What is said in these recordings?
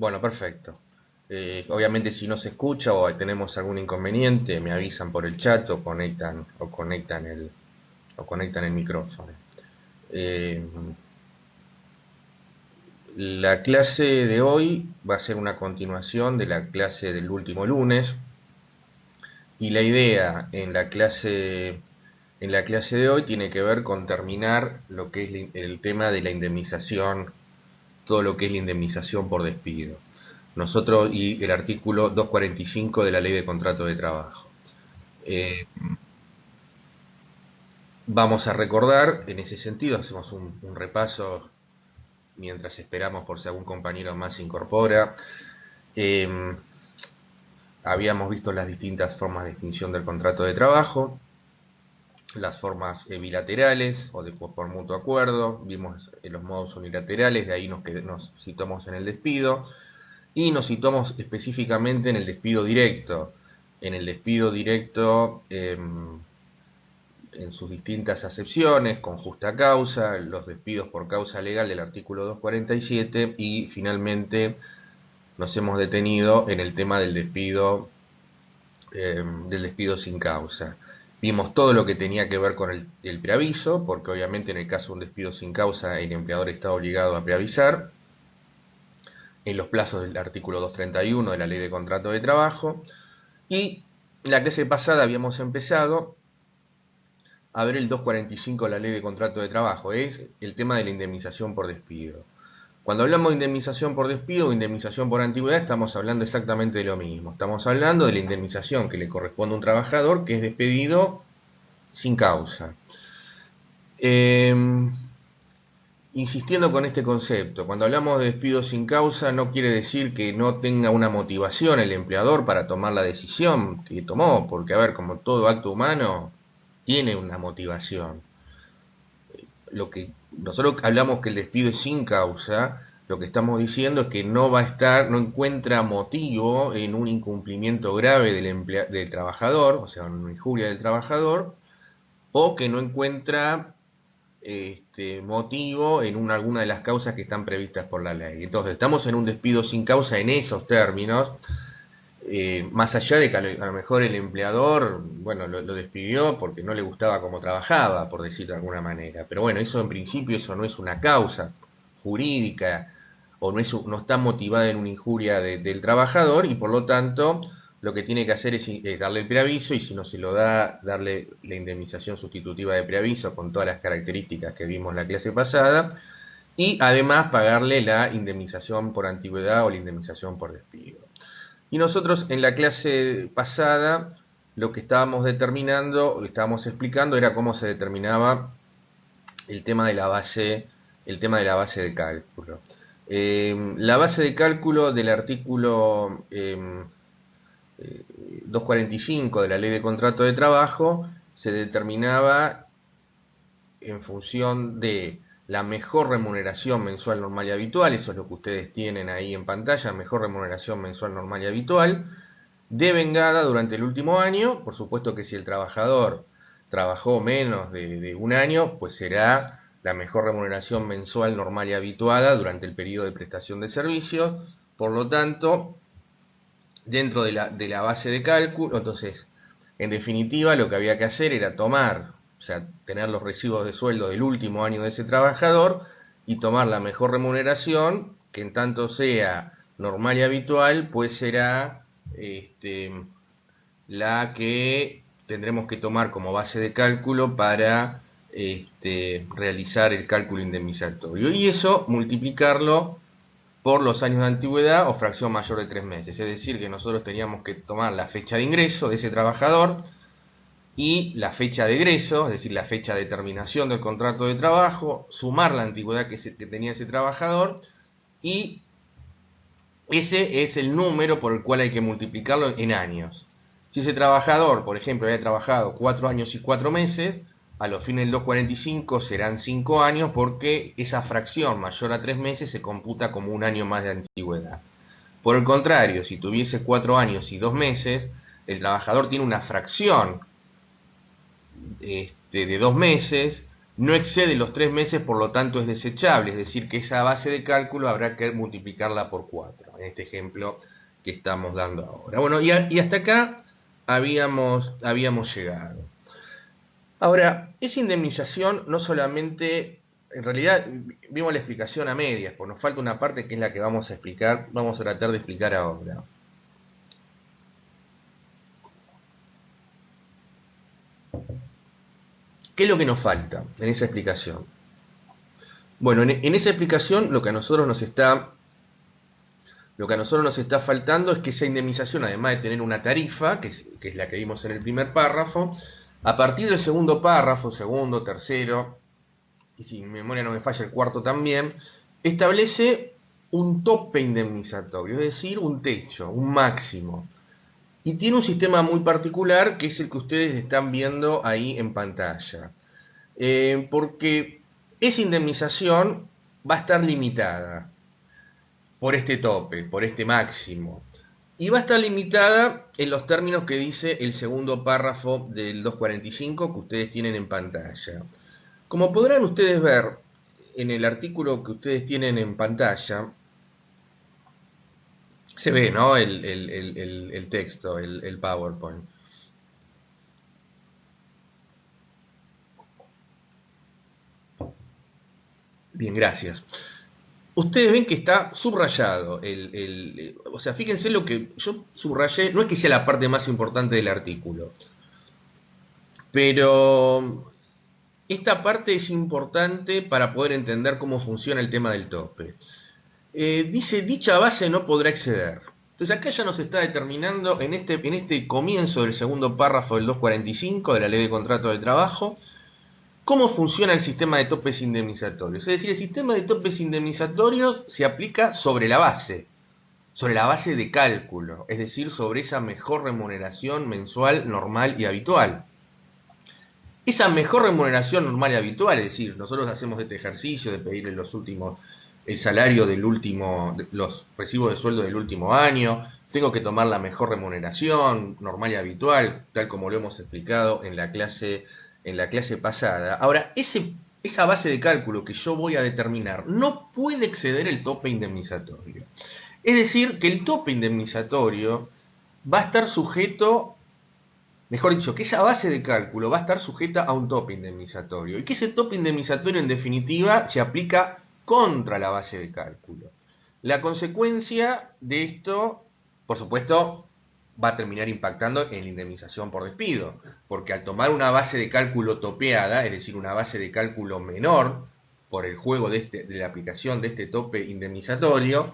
Bueno, perfecto. Obviamente si no se escucha o tenemos algún inconveniente, me avisan por el chat o conectan el micrófono. Eh, la clase de hoy va a ser una continuación de la clase del último lunes y la idea en la clase de hoy tiene que ver con terminar lo que es el tema de la indemnización, todo lo que es la indemnización por despido. Nosotros y el artículo 245 de la Ley de Contrato de Trabajo. Eh, Vamos a recordar, en ese sentido, hacemos un repaso mientras esperamos por si algún compañero más se incorpora. Eh, Habíamos visto las distintas formas de extinción del contrato de trabajo, las formas bilaterales o después por mutuo acuerdo, vimos los modos unilaterales, de ahí nos situamos en el despido y nos situamos específicamente en el despido directo. En el despido directo en sus distintas acepciones, con justa causa, los despidos por causa legal del artículo 247 y finalmente nos hemos detenido en el tema del despido sin causa. Vimos todo lo que tenía que ver con el preaviso, porque obviamente en el caso de un despido sin causa el empleador está obligado a preavisar en los plazos del artículo 231 de la Ley de Contrato de Trabajo. Y la clase pasada habíamos empezado a ver el 245 de la Ley de Contrato de Trabajo, es el tema de la indemnización por despido. Cuando hablamos de indemnización por despido o indemnización por antigüedad, estamos hablando exactamente de lo mismo. Estamos hablando de la indemnización que le corresponde a un trabajador que es despedido sin causa. Eh, Insistiendo con este concepto, cuando hablamos de despido sin causa no quiere decir que no tenga una motivación el empleador para tomar la decisión que tomó, porque a ver, como todo acto humano, tiene una motivación. Lo que nosotros hablamos que el despido es sin causa, lo que estamos diciendo es que no encuentra motivo en un incumplimiento grave del trabajador, o sea, en una injuria del trabajador, o que no encuentra motivo en alguna de las causas que están previstas por la ley. Entonces, estamos en un despido sin causa en esos términos, más allá de que a lo mejor el empleador, bueno, lo despidió porque no le gustaba cómo trabajaba, por decirlo de alguna manera. Pero bueno, eso en principio eso no es una causa jurídica o no está motivada en una injuria del trabajador y por lo tanto lo que tiene que hacer es darle el preaviso y si no se lo da, darle la indemnización sustitutiva de preaviso con todas las características que vimos en la clase pasada y además pagarle la indemnización por antigüedad o la indemnización por despido. Y nosotros en la clase pasada lo que estábamos determinando, estábamos explicando era cómo se determinaba el tema de la base, el tema de la base de cálculo. La base de cálculo del artículo 245 de la Ley de Contrato de Trabajo se determinaba en función de la mejor remuneración mensual normal y habitual, eso es lo que ustedes tienen ahí en pantalla, mejor remuneración mensual normal y habitual, devengada durante el último año. Por supuesto que si el trabajador trabajó menos de un año, pues será la mejor remuneración mensual normal y habituada durante el periodo de prestación de servicios. Por lo tanto, dentro de la base de cálculo, entonces, en definitiva, lo que había que hacer era tomar, o sea, tener los recibos de sueldo del último año de ese trabajador y tomar la mejor remuneración, que en tanto sea normal y habitual, pues será la que tendremos que tomar como base de cálculo para realizar el cálculo indemnizatorio. Y eso multiplicarlo por los años de antigüedad o fracción mayor de 3 meses. Es decir, que nosotros teníamos que tomar la fecha de ingreso de ese trabajador y la fecha de egreso, es decir, la fecha de terminación del contrato de trabajo, sumar la antigüedad que tenía ese trabajador y ese es el número por el cual hay que multiplicarlo en años. Si ese trabajador, por ejemplo, había trabajado 4 años y 4 meses, a los fines del 245 serán 5 años porque esa fracción mayor a 3 meses se computa como un año más de antigüedad. Por el contrario, si tuviese 4 años y 2 meses, el trabajador tiene una fracción de 2 meses no excede los 3 meses, por lo tanto es desechable, es decir, que esa base de cálculo habrá que multiplicarla por 4, en este ejemplo que estamos dando ahora. Bueno, y hasta acá habíamos llegado. Ahora, esa indemnización no solamente, en realidad vimos la explicación a medias, pues nos falta una parte que es la que vamos a explicar, vamos a tratar de explicar ahora. ¿Qué es lo que nos falta en esa explicación? Bueno, en esa explicación lo que a nosotros nos está faltando es que esa indemnización, además de tener una tarifa, que es la que vimos en el primer párrafo, a partir del segundo párrafo, segundo, tercero, y si mi memoria no me falla el cuarto también, establece un tope indemnizatorio, es decir, un techo, un máximo. Y tiene un sistema muy particular que es el que ustedes están viendo ahí en pantalla. Porque esa indemnización va a estar limitada por este tope, por este máximo. Y va a estar limitada en los términos que dice el segundo párrafo del 245 que ustedes tienen en pantalla. Como podrán ustedes ver en el artículo que ustedes tienen en pantalla, se ve, ¿no? El texto, el PowerPoint. Bien, gracias. Ustedes ven que está subrayado. O sea, fíjense lo que yo subrayé, no es que sea la parte más importante del artículo, pero esta parte es importante para poder entender cómo funciona el tema del tope. Dice, dicha base no podrá exceder. Entonces acá ya nos está determinando en este comienzo del segundo párrafo del 245 de la Ley de Contrato del Trabajo, cómo funciona el sistema de topes indemnizatorios. Es decir, el sistema de topes indemnizatorios se aplica sobre la base de cálculo, es decir, sobre esa mejor remuneración mensual, normal y habitual. Esa mejor remuneración normal y habitual, es decir, nosotros hacemos este ejercicio de pedirle el salario del último, los recibos de sueldo del último año, tengo que tomar la mejor remuneración normal y habitual, tal como lo hemos explicado en la clase pasada. Ahora, esa base de cálculo que yo voy a determinar no puede exceder el tope indemnizatorio. Es decir, que el tope indemnizatorio va a estar sujeto, mejor dicho, que esa base de cálculo va a estar sujeta a un tope indemnizatorio y que ese tope indemnizatorio en definitiva se aplica contra la base de cálculo. La consecuencia de esto, por supuesto, va a terminar impactando en la indemnización por despido, porque al tomar una base de cálculo topeada, es decir, una base de cálculo menor por el juego de la aplicación de este tope indemnizatorio,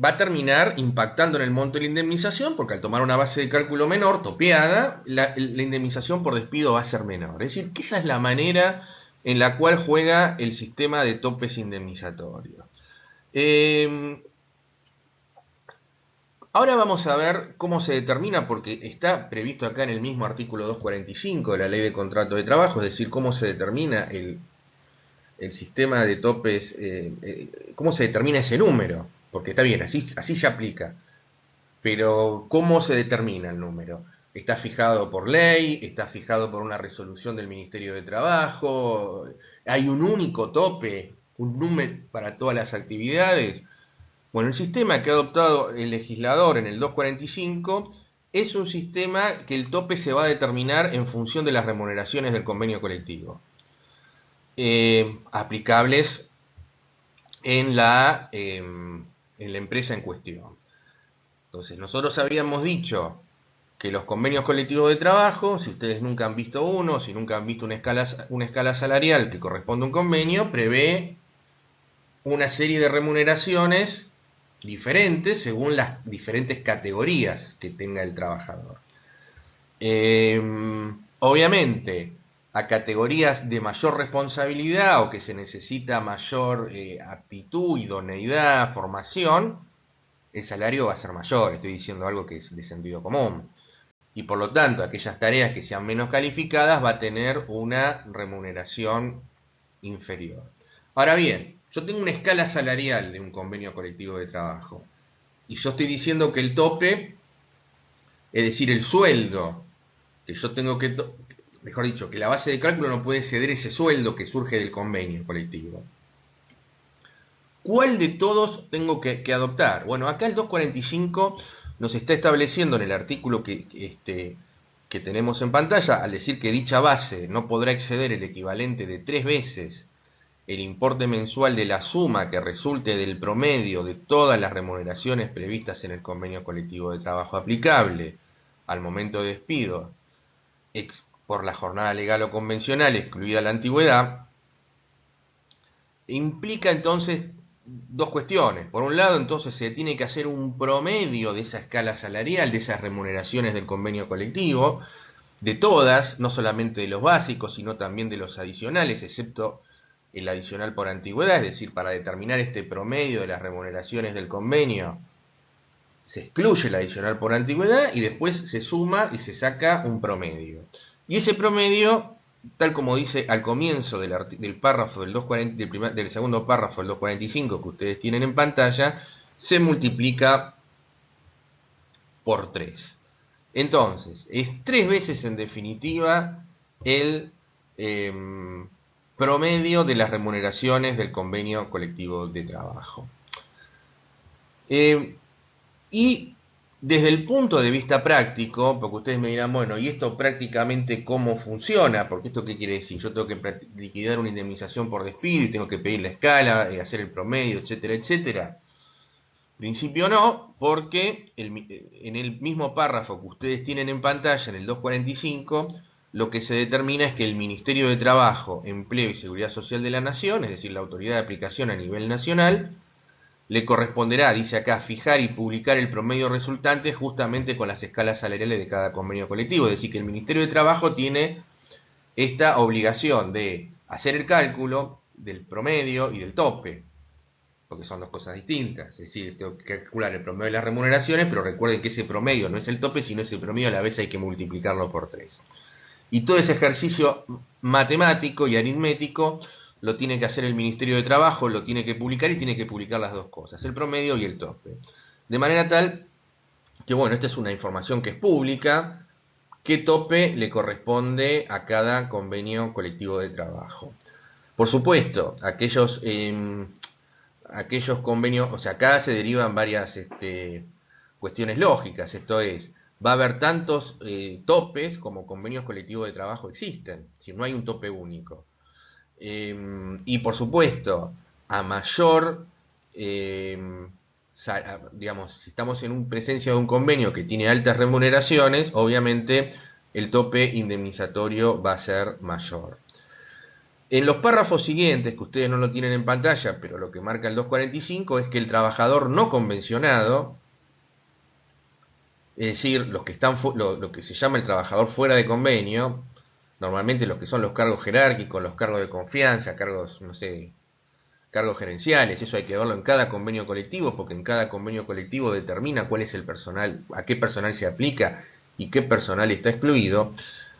va a terminar impactando en el monto de la indemnización, porque al tomar una base de cálculo menor, topeada, la indemnización por despido va a ser menor. Es decir, que esa es la manera en la cual juega el sistema de topes indemnizatorios. Ahora vamos a ver cómo se determina, porque está previsto acá en el mismo artículo 245 de la Ley de Contrato de Trabajo, es decir, cómo se determina el sistema de topes, cómo se determina ese número, porque está bien, así se aplica, pero ¿cómo se determina el número? Está fijado por ley, está fijado por una resolución del Ministerio de Trabajo, hay un único tope, un número para todas las actividades. Bueno, el sistema que ha adoptado el legislador en el 245 es un sistema que el tope se va a determinar en función de las remuneraciones del convenio colectivo. Aplicables en la empresa en cuestión. Entonces, nosotros habíamos dicho que los convenios colectivos de trabajo, si ustedes nunca han visto uno, si nunca han visto una escala salarial que corresponde a un convenio, prevé una serie de remuneraciones diferentes según las diferentes categorías que tenga el trabajador. Obviamente, a categorías de mayor responsabilidad o que se necesita mayor aptitud, idoneidad, formación, el salario va a ser mayor. Estoy diciendo algo que es de sentido común. Y por lo tanto, aquellas tareas que sean menos calificadas va a tener una remuneración inferior. Ahora bien, yo tengo una escala salarial de un convenio colectivo de trabajo y yo estoy diciendo que el tope Es decir, el sueldo que yo tengo que, mejor dicho, que la base de cálculo no puede exceder ese sueldo que surge del convenio colectivo. ¿Cuál de todos tengo que adoptar? Bueno, acá el 245 nos está estableciendo en el artículo que tenemos en pantalla, al decir que dicha base no podrá exceder el equivalente de 3 veces el importe mensual de la suma que resulte del promedio de todas las remuneraciones previstas en el convenio colectivo de trabajo aplicable al momento de despido por la jornada legal o convencional, excluida la antigüedad, implica entonces dos cuestiones. Por un lado, entonces se tiene que hacer un promedio de esa escala salarial, de esas remuneraciones del convenio colectivo, de todas, no solamente de los básicos, sino también de los adicionales, excepto el adicional por antigüedad, es decir, para determinar este promedio de las remuneraciones del convenio, se excluye el adicional por antigüedad y después se suma y se saca un promedio. Y ese promedio, tal como dice al comienzo del párrafo del 240, del segundo párrafo del 245 que ustedes tienen en pantalla, se multiplica por 3. Entonces, es 3 veces en definitiva el promedio de las remuneraciones del convenio colectivo de trabajo. Y desde el punto de vista práctico, porque ustedes me dirán, bueno, ¿y esto prácticamente cómo funciona? Porque esto qué quiere decir, yo tengo que liquidar una indemnización por despido y tengo que pedir la escala, hacer el promedio, etcétera, etcétera. En principio no, porque en el mismo párrafo que ustedes tienen en pantalla, en el 245, lo que se determina es que el Ministerio de Trabajo, Empleo y Seguridad Social de la Nación, es decir, la autoridad de aplicación a nivel nacional, le corresponderá, dice acá, fijar y publicar el promedio resultante justamente con las escalas salariales de cada convenio colectivo. Es decir, que el Ministerio de Trabajo tiene esta obligación de hacer el cálculo del promedio y del tope, porque son dos cosas distintas. Es decir, tengo que calcular el promedio de las remuneraciones, pero recuerden que ese promedio no es el tope, sino ese promedio a la vez hay que multiplicarlo por 3. Y todo ese ejercicio matemático y aritmético lo tiene que hacer el Ministerio de Trabajo, lo tiene que publicar y tiene que publicar las dos cosas, el promedio y el tope. De manera tal que, bueno, esta es una información que es pública, qué tope le corresponde a cada convenio colectivo de trabajo. Por supuesto, aquellos convenios, o sea, acá se derivan varias cuestiones lógicas, esto es, va a haber tantos topes como convenios colectivos de trabajo existen, si no hay un tope único. Y por supuesto, a mayor, digamos, si estamos en presencia de un convenio que tiene altas remuneraciones, obviamente el tope indemnizatorio va a ser mayor. En los párrafos siguientes, que ustedes no lo tienen en pantalla, pero lo que marca el 245 es que el trabajador no convencionado, es decir, los que están, lo que se llama el trabajador fuera de convenio, normalmente los que son los cargos jerárquicos, los cargos de confianza, cargos, no sé, cargos gerenciales, eso hay que verlo en cada convenio colectivo, porque en cada convenio colectivo determina cuál es el personal, a qué personal se aplica y qué personal está excluido.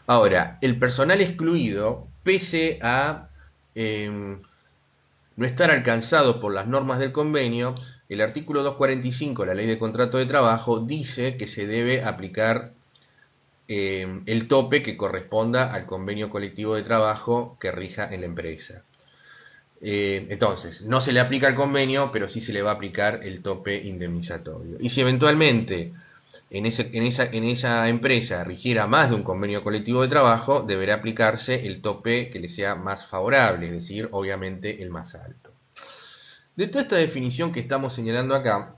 Ahora, el personal excluido, pese a no estar alcanzado por las normas del convenio, el artículo 245 de la Ley de Contrato de Trabajo dice que se debe aplicar el tope que corresponda al convenio colectivo de trabajo que rija en la empresa. Entonces, no se le aplica el convenio, pero sí se le va a aplicar el tope indemnizatorio. Y si eventualmente en esa empresa rigiera más de un convenio colectivo de trabajo, deberá aplicarse el tope que le sea más favorable, es decir, obviamente el más alto. De toda esta definición que estamos señalando acá,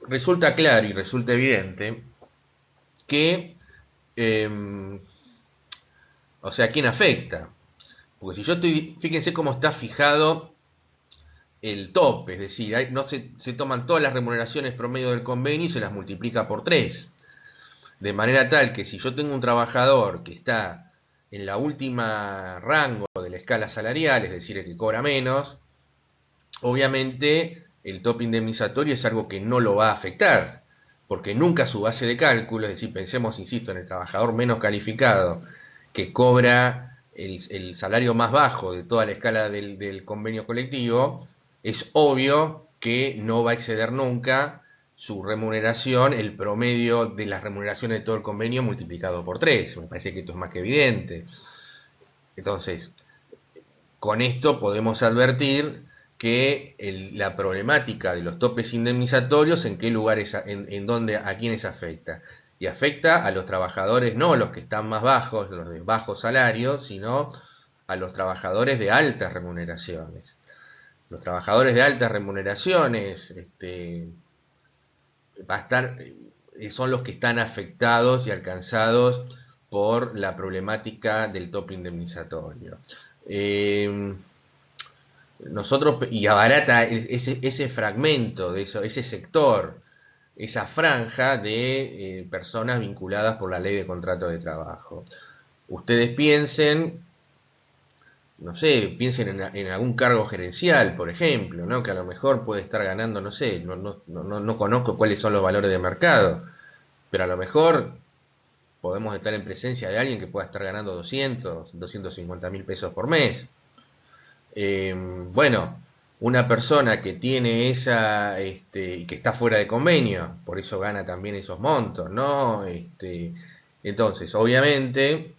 resulta claro y resulta evidente que, o sea, ¿quién afecta? Porque si yo estoy, fíjense cómo está fijado el tope, es decir, no se toman todas las remuneraciones promedio del convenio y se las multiplica por 3. De manera tal que si yo tengo un trabajador que está en la última rango de la escala salarial, es decir, el que cobra menos, obviamente el tope indemnizatorio es algo que no lo va a afectar, porque nunca su base de cálculo, es decir, pensemos, insisto, en el trabajador menos calificado que cobra el salario más bajo de toda la escala del convenio colectivo, es obvio que no va a exceder nunca su remuneración, el promedio de las remuneraciones de todo el convenio multiplicado por 3. Me parece que esto es más que evidente. Entonces, con esto podemos advertir que la problemática de los topes indemnizatorios, en qué lugares, en dónde, a quiénes afecta. Y afecta a los trabajadores, no los que están más bajos, los de bajos salarios, sino a los trabajadores de altas remuneraciones. Los trabajadores de altas remuneraciones va a estar, son los que están afectados y alcanzados por la problemática del tope indemnizatorio. Nosotros, y abarata ese fragmento de eso, ese sector, esa franja de personas vinculadas por la ley de contrato de trabajo. Ustedes piensen, no sé, piensen en algún cargo gerencial, por ejemplo, ¿no? Que a lo mejor puede estar ganando, no sé, no conozco cuáles son los valores de mercado, pero a lo mejor podemos estar en presencia de alguien que pueda estar ganando 250.000 pesos por mes. Bueno, una persona que tiene esa, y que está fuera de convenio, por eso gana también esos montos, ¿no? Entonces, obviamente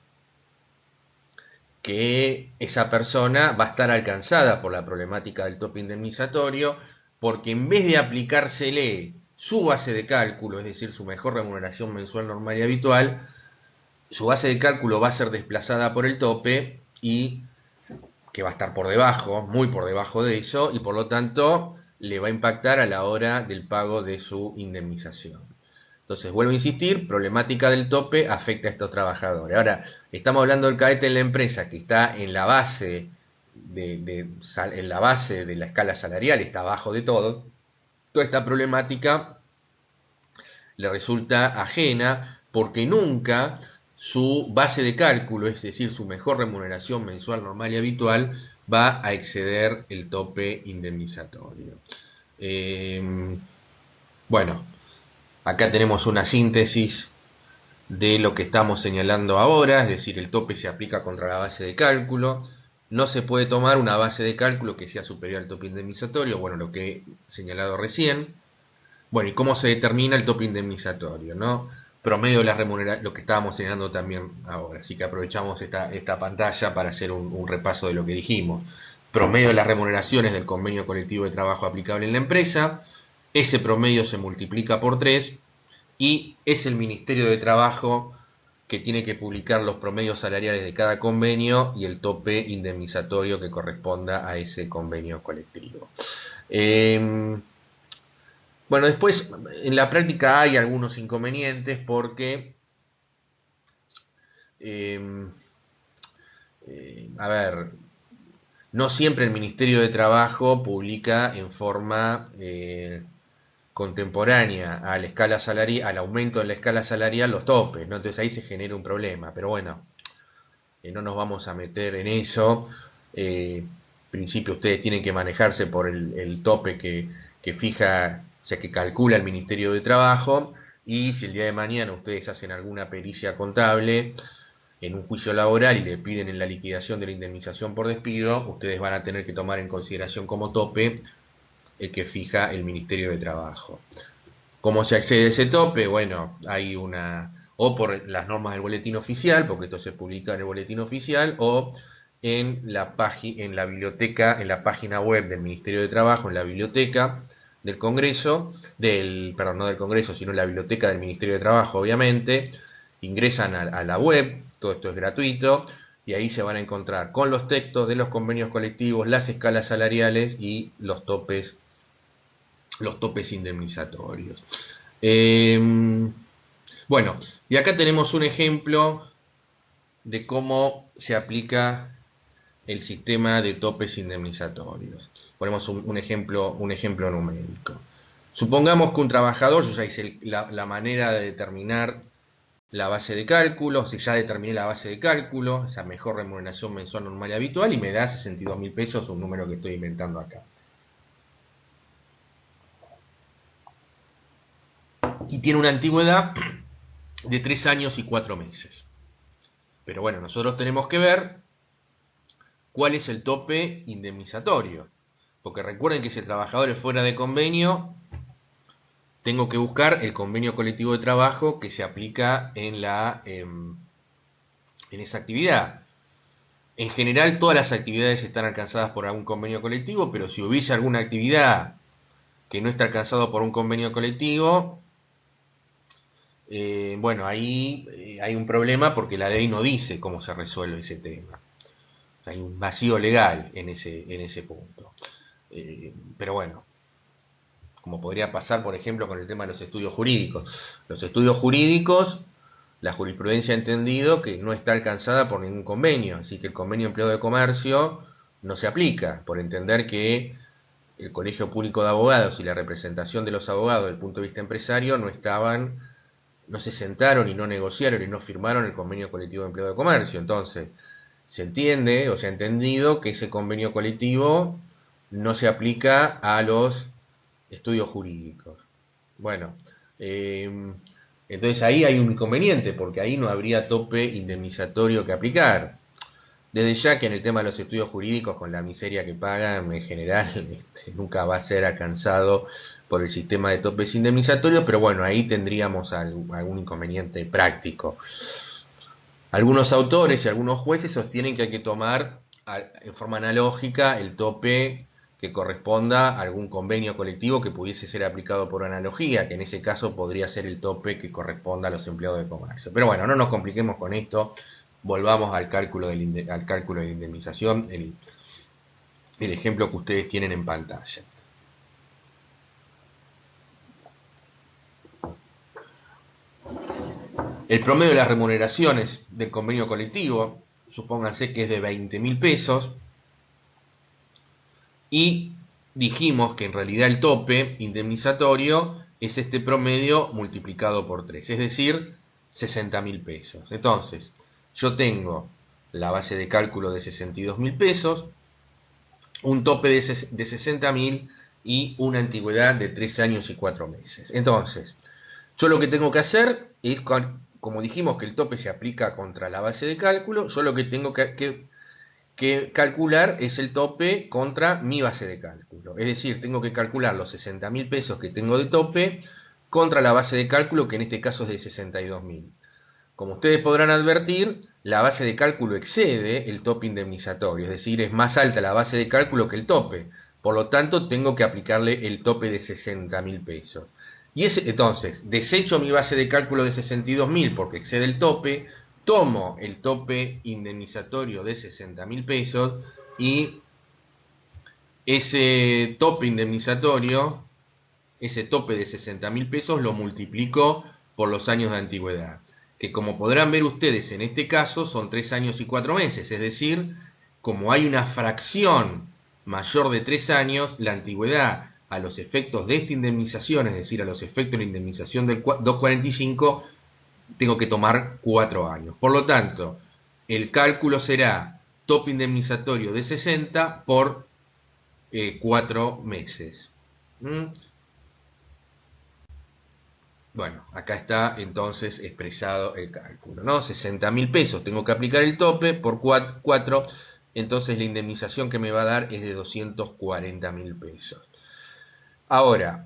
que esa persona va a estar alcanzada por la problemática del tope indemnizatorio, porque en vez de aplicársele su base de cálculo, es decir, su mejor remuneración mensual normal y habitual, su base de cálculo va a ser desplazada por el tope y que va a estar por debajo, muy por debajo de eso, y por lo tanto le va a impactar a la hora del pago de su indemnización. Entonces, vuelvo a insistir, problemática del tope afecta a estos trabajadores. Ahora, estamos hablando del cadete en la empresa que está en la base en la base de la escala salarial, está abajo de todo. Toda esta problemática le resulta ajena porque nunca su base de cálculo, es decir, su mejor remuneración mensual normal y habitual, va a exceder el tope indemnizatorio. Bueno, acá tenemos una síntesis de lo que estamos señalando ahora, es decir, el tope se aplica contra la base de cálculo. No se puede tomar una base de cálculo que sea superior al tope indemnizatorio, bueno, lo que he señalado recién. Bueno, ¿y cómo se determina el tope indemnizatorio, no? Promedio de las remuneraciones, lo que estábamos señalando también ahora. Así que aprovechamos esta pantalla para hacer un repaso de lo que dijimos. Promedio de las remuneraciones del convenio colectivo de trabajo aplicable en la empresa. Ese promedio se multiplica por 3 y es el Ministerio de Trabajo que tiene que publicar los promedios salariales de cada convenio y el tope indemnizatorio que corresponda a ese convenio colectivo. Bueno, después en la práctica hay algunos inconvenientes porque, a ver, no siempre el Ministerio de Trabajo publica en forma contemporánea a la escala salarial, al aumento de la escala salarial los topes, ¿no? Entonces ahí se genera un problema, pero bueno, no nos vamos a meter en eso. En principio ustedes tienen que manejarse por el tope que fija, o sea, que calcula el Ministerio de Trabajo, y si el día de mañana ustedes hacen alguna pericia contable en un juicio laboral y le piden en la liquidación de la indemnización por despido, ustedes van a tener que tomar en consideración como tope el que fija el Ministerio de Trabajo. ¿Cómo se accede a ese tope? Bueno, hay o por las normas del boletín oficial, porque esto se publica en el boletín oficial, o en la biblioteca, en la página web del Ministerio de Trabajo, en la biblioteca del Congreso, perdón, no del Congreso, sino en la biblioteca del Ministerio de Trabajo, obviamente. Ingresan a la web, todo esto es gratuito, y ahí se van a encontrar con los textos de los convenios colectivos, las escalas salariales y los topes indemnizatorios. Bueno, y acá tenemos un ejemplo de cómo se aplica el sistema de topes indemnizatorios. Ponemos un ejemplo numérico. Supongamos que un trabajador, yo ya hice la manera de determinar la base de cálculo, si ya determiné la base de cálculo, esa mejor remuneración mensual normal y habitual, y me da 62.000 pesos, un número que estoy inventando acá. Y tiene una antigüedad de 3 años y 4 meses. Pero bueno, nosotros tenemos que ver cuál es el tope indemnizatorio, Porque recuerden que si el trabajador es fuera de convenio, tengo que buscar el convenio colectivo de trabajo que se aplica en esa actividad. En general, todas las actividades están alcanzadas por algún convenio colectivo, pero si hubiese alguna actividad que no está alcanzada por un convenio colectivo, bueno, ahí hay un problema porque la ley no dice cómo se resuelve ese tema. O sea, hay un vacío legal en ese punto. Pero bueno, como podría pasar, por ejemplo, con el tema de los estudios jurídicos. Los estudios jurídicos, la jurisprudencia ha entendido que no está alcanzada por ningún convenio, así que el convenio empleado de comercio no se aplica, por entender que el Colegio Público de Abogados y la representación de los abogados desde el punto de vista empresario no se sentaron y no negociaron y no firmaron el convenio colectivo de empleado de comercio. Entonces, se entiende o se ha entendido que ese convenio colectivo no se aplica a los estudios jurídicos. Bueno, entonces ahí hay un inconveniente, porque ahí no habría tope indemnizatorio que aplicar. Desde ya que en el tema de los estudios jurídicos, con la miseria que pagan, en general nunca va a ser alcanzado por el sistema de topes indemnizatorios, pero bueno, ahí tendríamos algún inconveniente práctico. Algunos autores y algunos jueces sostienen que hay que tomar en forma analógica el tope que corresponda a algún convenio colectivo que pudiese ser aplicado por analogía, que en ese caso podría ser el tope que corresponda a los empleados de comercio. Pero bueno, no nos compliquemos con esto, volvamos al cálculo de la indemnización, el ejemplo que ustedes tienen en pantalla. El promedio de las remuneraciones del convenio colectivo, supónganse que es de 20.000 pesos, y dijimos que en realidad el tope indemnizatorio es este promedio multiplicado por 3, es decir, 60.000 pesos. Entonces, yo tengo la base de cálculo de 62.000 pesos, un tope de 60.000 y una antigüedad de 3 años y 4 meses. Entonces, yo lo que tengo que hacer es, como dijimos que el tope se aplica contra la base de cálculo, yo lo que tengo que calcular es el tope contra mi base de cálculo. Es decir, tengo que calcular los 60.000 pesos que tengo de tope contra la base de cálculo, que en este caso es de 62.000. Como ustedes podrán advertir, la base de cálculo excede el tope indemnizatorio, es decir, es más alta la base de cálculo que el tope. Por lo tanto, tengo que aplicarle el tope de 60.000 pesos. Y entonces, desecho mi base de cálculo de 62.000 porque excede el tope, tomo el tope indemnizatorio de 60.000 pesos y ese tope indemnizatorio, ese tope de 60.000 pesos lo multiplico por los años de antigüedad, que como podrán ver ustedes en este caso son 3 años y 4 meses, es decir, como hay una fracción mayor de 3 años, la antigüedad a los efectos de esta indemnización, es decir, a los efectos de la indemnización del 245, tengo que tomar 4 años. Por lo tanto, el cálculo será tope indemnizatorio de 60 por 4 meses. Bueno, acá está entonces expresado el cálculo, ¿no? 60.000 pesos, tengo que aplicar el tope por 4, entonces la indemnización que me va a dar es de 240.000 pesos. Ahora,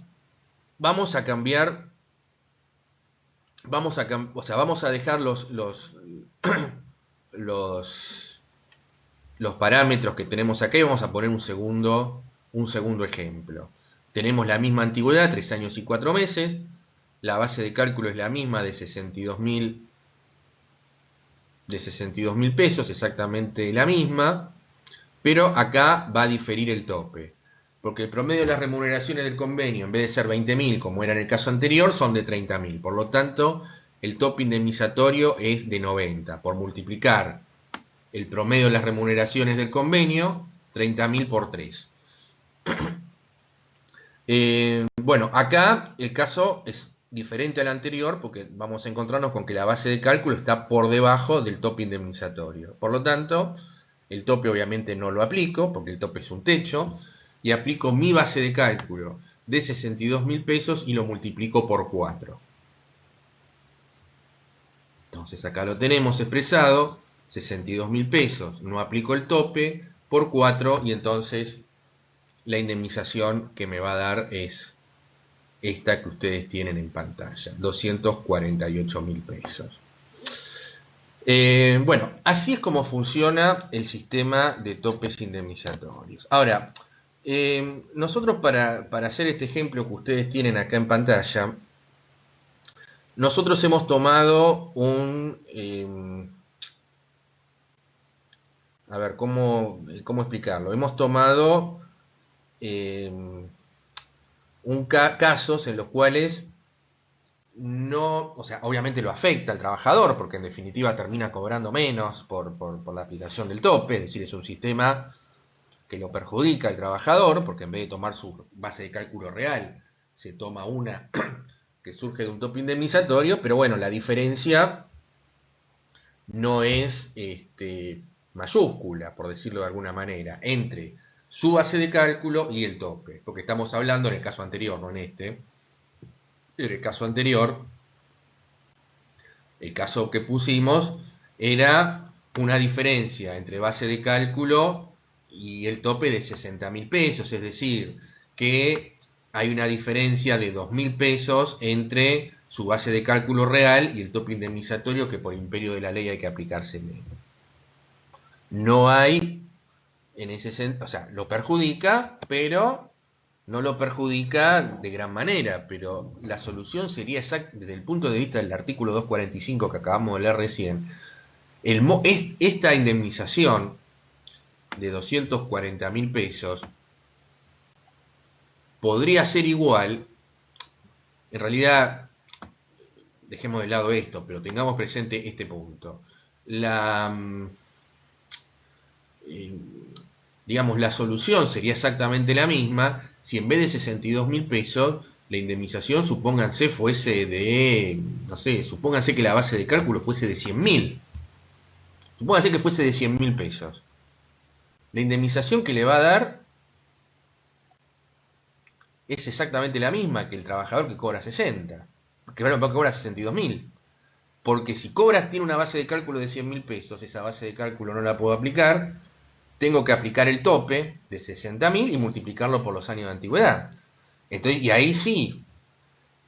vamos a cambiar, vamos a dejar los parámetros que tenemos acá y vamos a poner un segundo ejemplo. Tenemos la misma antigüedad, 3 años y 4 meses, la base de cálculo es la misma de 62.000 pesos, exactamente la misma, pero acá va a diferir el tope, porque el promedio de las remuneraciones del convenio, en vez de ser 20.000, como era en el caso anterior, son de 30.000. Por lo tanto, el tope indemnizatorio es de 90, por multiplicar el promedio de las remuneraciones del convenio, 30.000 por 3. Bueno, acá el caso es diferente al anterior porque vamos a encontrarnos con que la base de cálculo está por debajo del tope indemnizatorio. Por lo tanto, el tope obviamente no lo aplico porque el tope es un techo y aplico mi base de cálculo de 62.000 pesos y lo multiplico por 4. Entonces acá lo tenemos expresado, 62.000 pesos, no aplico el tope, por 4 y entonces la indemnización que me va a dar es esta que ustedes tienen en pantalla, 248.000 pesos. Bueno, así es como funciona el sistema de topes indemnizatorios. Ahora, nosotros para hacer este ejemplo que ustedes tienen acá en pantalla, nosotros hemos tomado a ver, ¿cómo explicarlo? Hemos tomado casos en los cuales no, o sea, obviamente lo afecta al trabajador, porque en definitiva termina cobrando menos por la aplicación del tope, es decir, es un sistema que lo perjudica al trabajador, porque en vez de tomar su base de cálculo real, se toma una que surge de un tope indemnizatorio, pero bueno, la diferencia no es mayúscula, por decirlo de alguna manera, entre su base de cálculo y el tope, porque estamos hablando en el caso anterior, no en este, en el caso anterior, el caso que pusimos era una diferencia entre base de cálculo y el tope de 60.000 pesos, es decir, que hay una diferencia de 2.000 pesos entre su base de cálculo real y el tope indemnizatorio que por imperio de la ley hay que aplicarse menos. No hay en ese sentido, o sea, lo perjudica, pero no lo perjudica de gran manera, pero la solución sería exacta desde el punto de vista del artículo 245 que acabamos de leer recién. Esta indemnización de 240.000 pesos podría ser igual, en realidad, dejemos de lado esto, pero tengamos presente este punto. Digamos, la solución sería exactamente la misma si en vez de 62.000 pesos la indemnización, supónganse, fuese de, no sé, supónganse que la base de cálculo fuese de 100.000. Supónganse que fuese de 100.000 pesos. La indemnización que le va a dar es exactamente la misma que el trabajador que cobra 60, que cobra 62.000. Porque si cobras tiene una base de cálculo de 100.000 pesos, esa base de cálculo no la puedo aplicar, tengo que aplicar el tope de 60.000 y multiplicarlo por los años de antigüedad. Entonces, y ahí sí,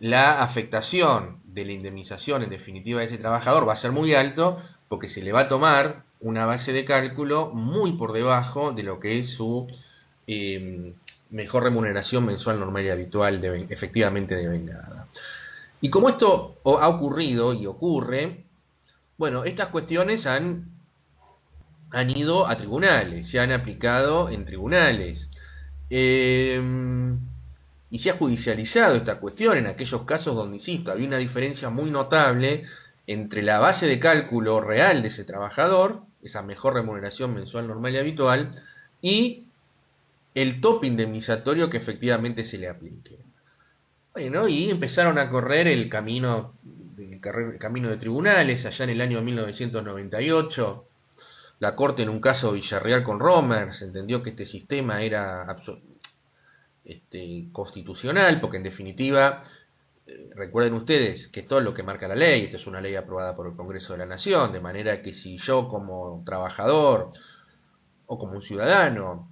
la afectación de la indemnización en definitiva de ese trabajador va a ser muy alto porque se le va a tomar una base de cálculo muy por debajo de lo que es su mejor remuneración mensual normal y habitual efectivamente devengada. Y como esto ha ocurrido y ocurre, bueno, estas cuestiones han ido a tribunales, se han aplicado en tribunales. Y se ha judicializado esta cuestión en aquellos casos donde, insisto, había una diferencia muy notable entre la base de cálculo real de ese trabajador, esa mejor remuneración mensual normal y habitual, y el tope indemnizatorio que efectivamente se le aplique. Bueno, y empezaron a correr el camino de tribunales allá en el año 1998. La Corte en un caso Villarreal con Romers entendió que este sistema era constitucional, porque en definitiva, recuerden ustedes que esto es lo que marca la ley, esta es una ley aprobada por el Congreso de la Nación, de manera que si yo como trabajador o como un ciudadano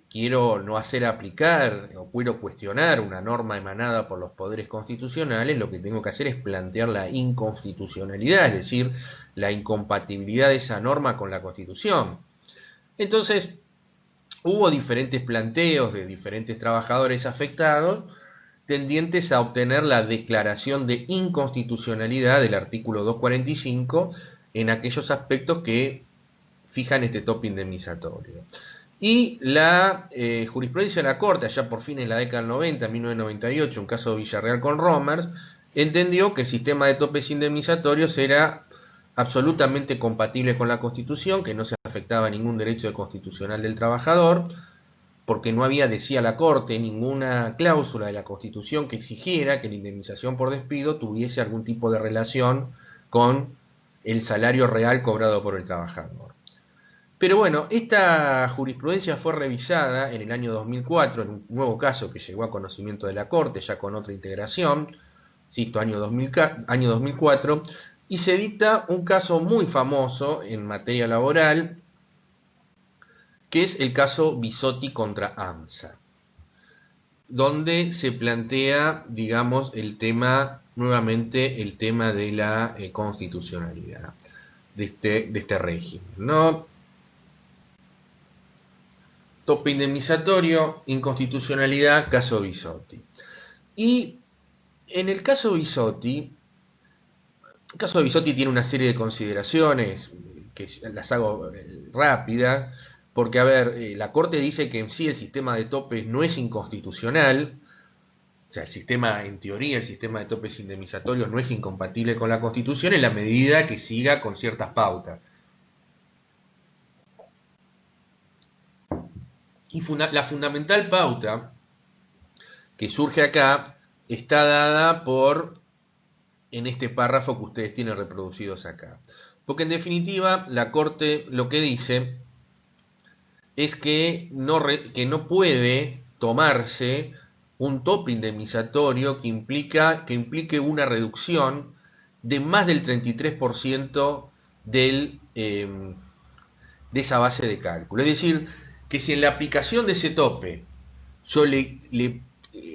quiero no hacer aplicar o quiero cuestionar una norma emanada por los poderes constitucionales, lo que tengo que hacer es plantear la inconstitucionalidad, es decir, la incompatibilidad de esa norma con la Constitución. Entonces, hubo diferentes planteos de diferentes trabajadores afectados tendientes a obtener la declaración de inconstitucionalidad del artículo 245 en aquellos aspectos que fijan este tope indemnizatorio. Y la jurisprudencia de la Corte, allá por fines de la década del 90, en 1998, un caso de Villarreal con Romers, entendió que el sistema de topes indemnizatorios era absolutamente compatible con la Constitución, que no se afectaba ningún derecho constitucional del trabajador, porque no había, decía la Corte, ninguna cláusula de la Constitución que exigiera que la indemnización por despido tuviese algún tipo de relación con el salario real cobrado por el trabajador. Pero bueno, esta jurisprudencia fue revisada en el año 2004, en un nuevo caso que llegó a conocimiento de la Corte, ya con otra integración, cito año 2004, y se dicta un caso muy famoso en materia laboral, que es el caso Bisotti contra AMSA, donde se plantea, digamos, el tema, nuevamente, el tema de la constitucionalidad de este régimen, ¿no? Tope indemnizatorio, inconstitucionalidad, caso Bisotti. Y en el caso Bisotti, el caso de Bisotti tiene una serie de consideraciones que las hago rápidas, porque, a ver, la Corte dice que en sí el sistema de topes no es inconstitucional, o sea, el sistema, en teoría, el sistema de topes indemnizatorios no es incompatible con la Constitución en la medida que siga con ciertas pautas. Y la fundamental pauta que surge acá está dada en este párrafo que ustedes tienen reproducidos acá. Porque en definitiva la Corte lo que dice es que no puede tomarse un tope indemnizatorio que implique una reducción de más del 33% de esa base de cálculo. Es decir, que si en la aplicación de ese tope yo le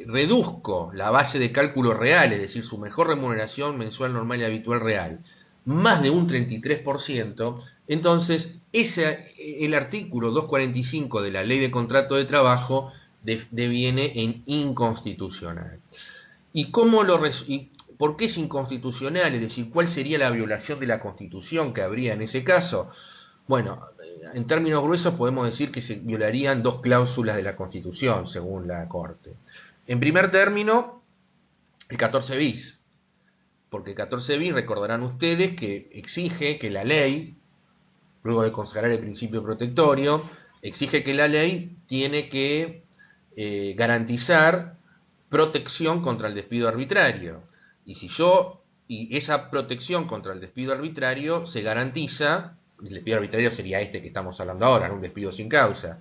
reduzco la base de cálculo real, es decir, su mejor remuneración mensual normal y habitual real, más de un 33%, entonces el artículo 245 de la Ley de Contrato de Trabajo deviene en inconstitucional. ¿Y por qué es inconstitucional? Es decir, ¿cuál sería la violación de la Constitución que habría en ese caso? Bueno, en términos gruesos podemos decir que se violarían dos cláusulas de la Constitución, según la Corte. En primer término, el 14 bis, porque el 14 bis, recordarán ustedes, que exige que la ley, luego de consagrar el principio protectorio, exige que la ley tiene que garantizar protección contra el despido arbitrario. Y esa protección contra el despido arbitrario se garantiza, el despido arbitrario sería este que estamos hablando ahora, ¿no? Un despido sin causa.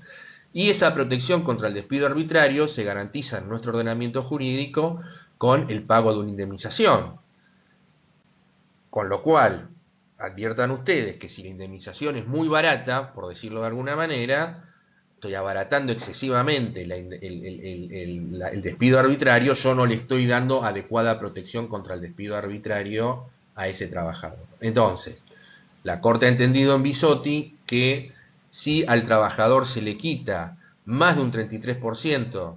Y esa protección contra el despido arbitrario se garantiza en nuestro ordenamiento jurídico con el pago de una indemnización. Con lo cual, adviertan ustedes que si la indemnización es muy barata, por decirlo de alguna manera, estoy abaratando excesivamente el despido arbitrario, yo no le estoy dando adecuada protección contra el despido arbitrario a ese trabajador. Entonces, la Corte ha entendido en Bisotti que si al trabajador se le quita más de un 33%,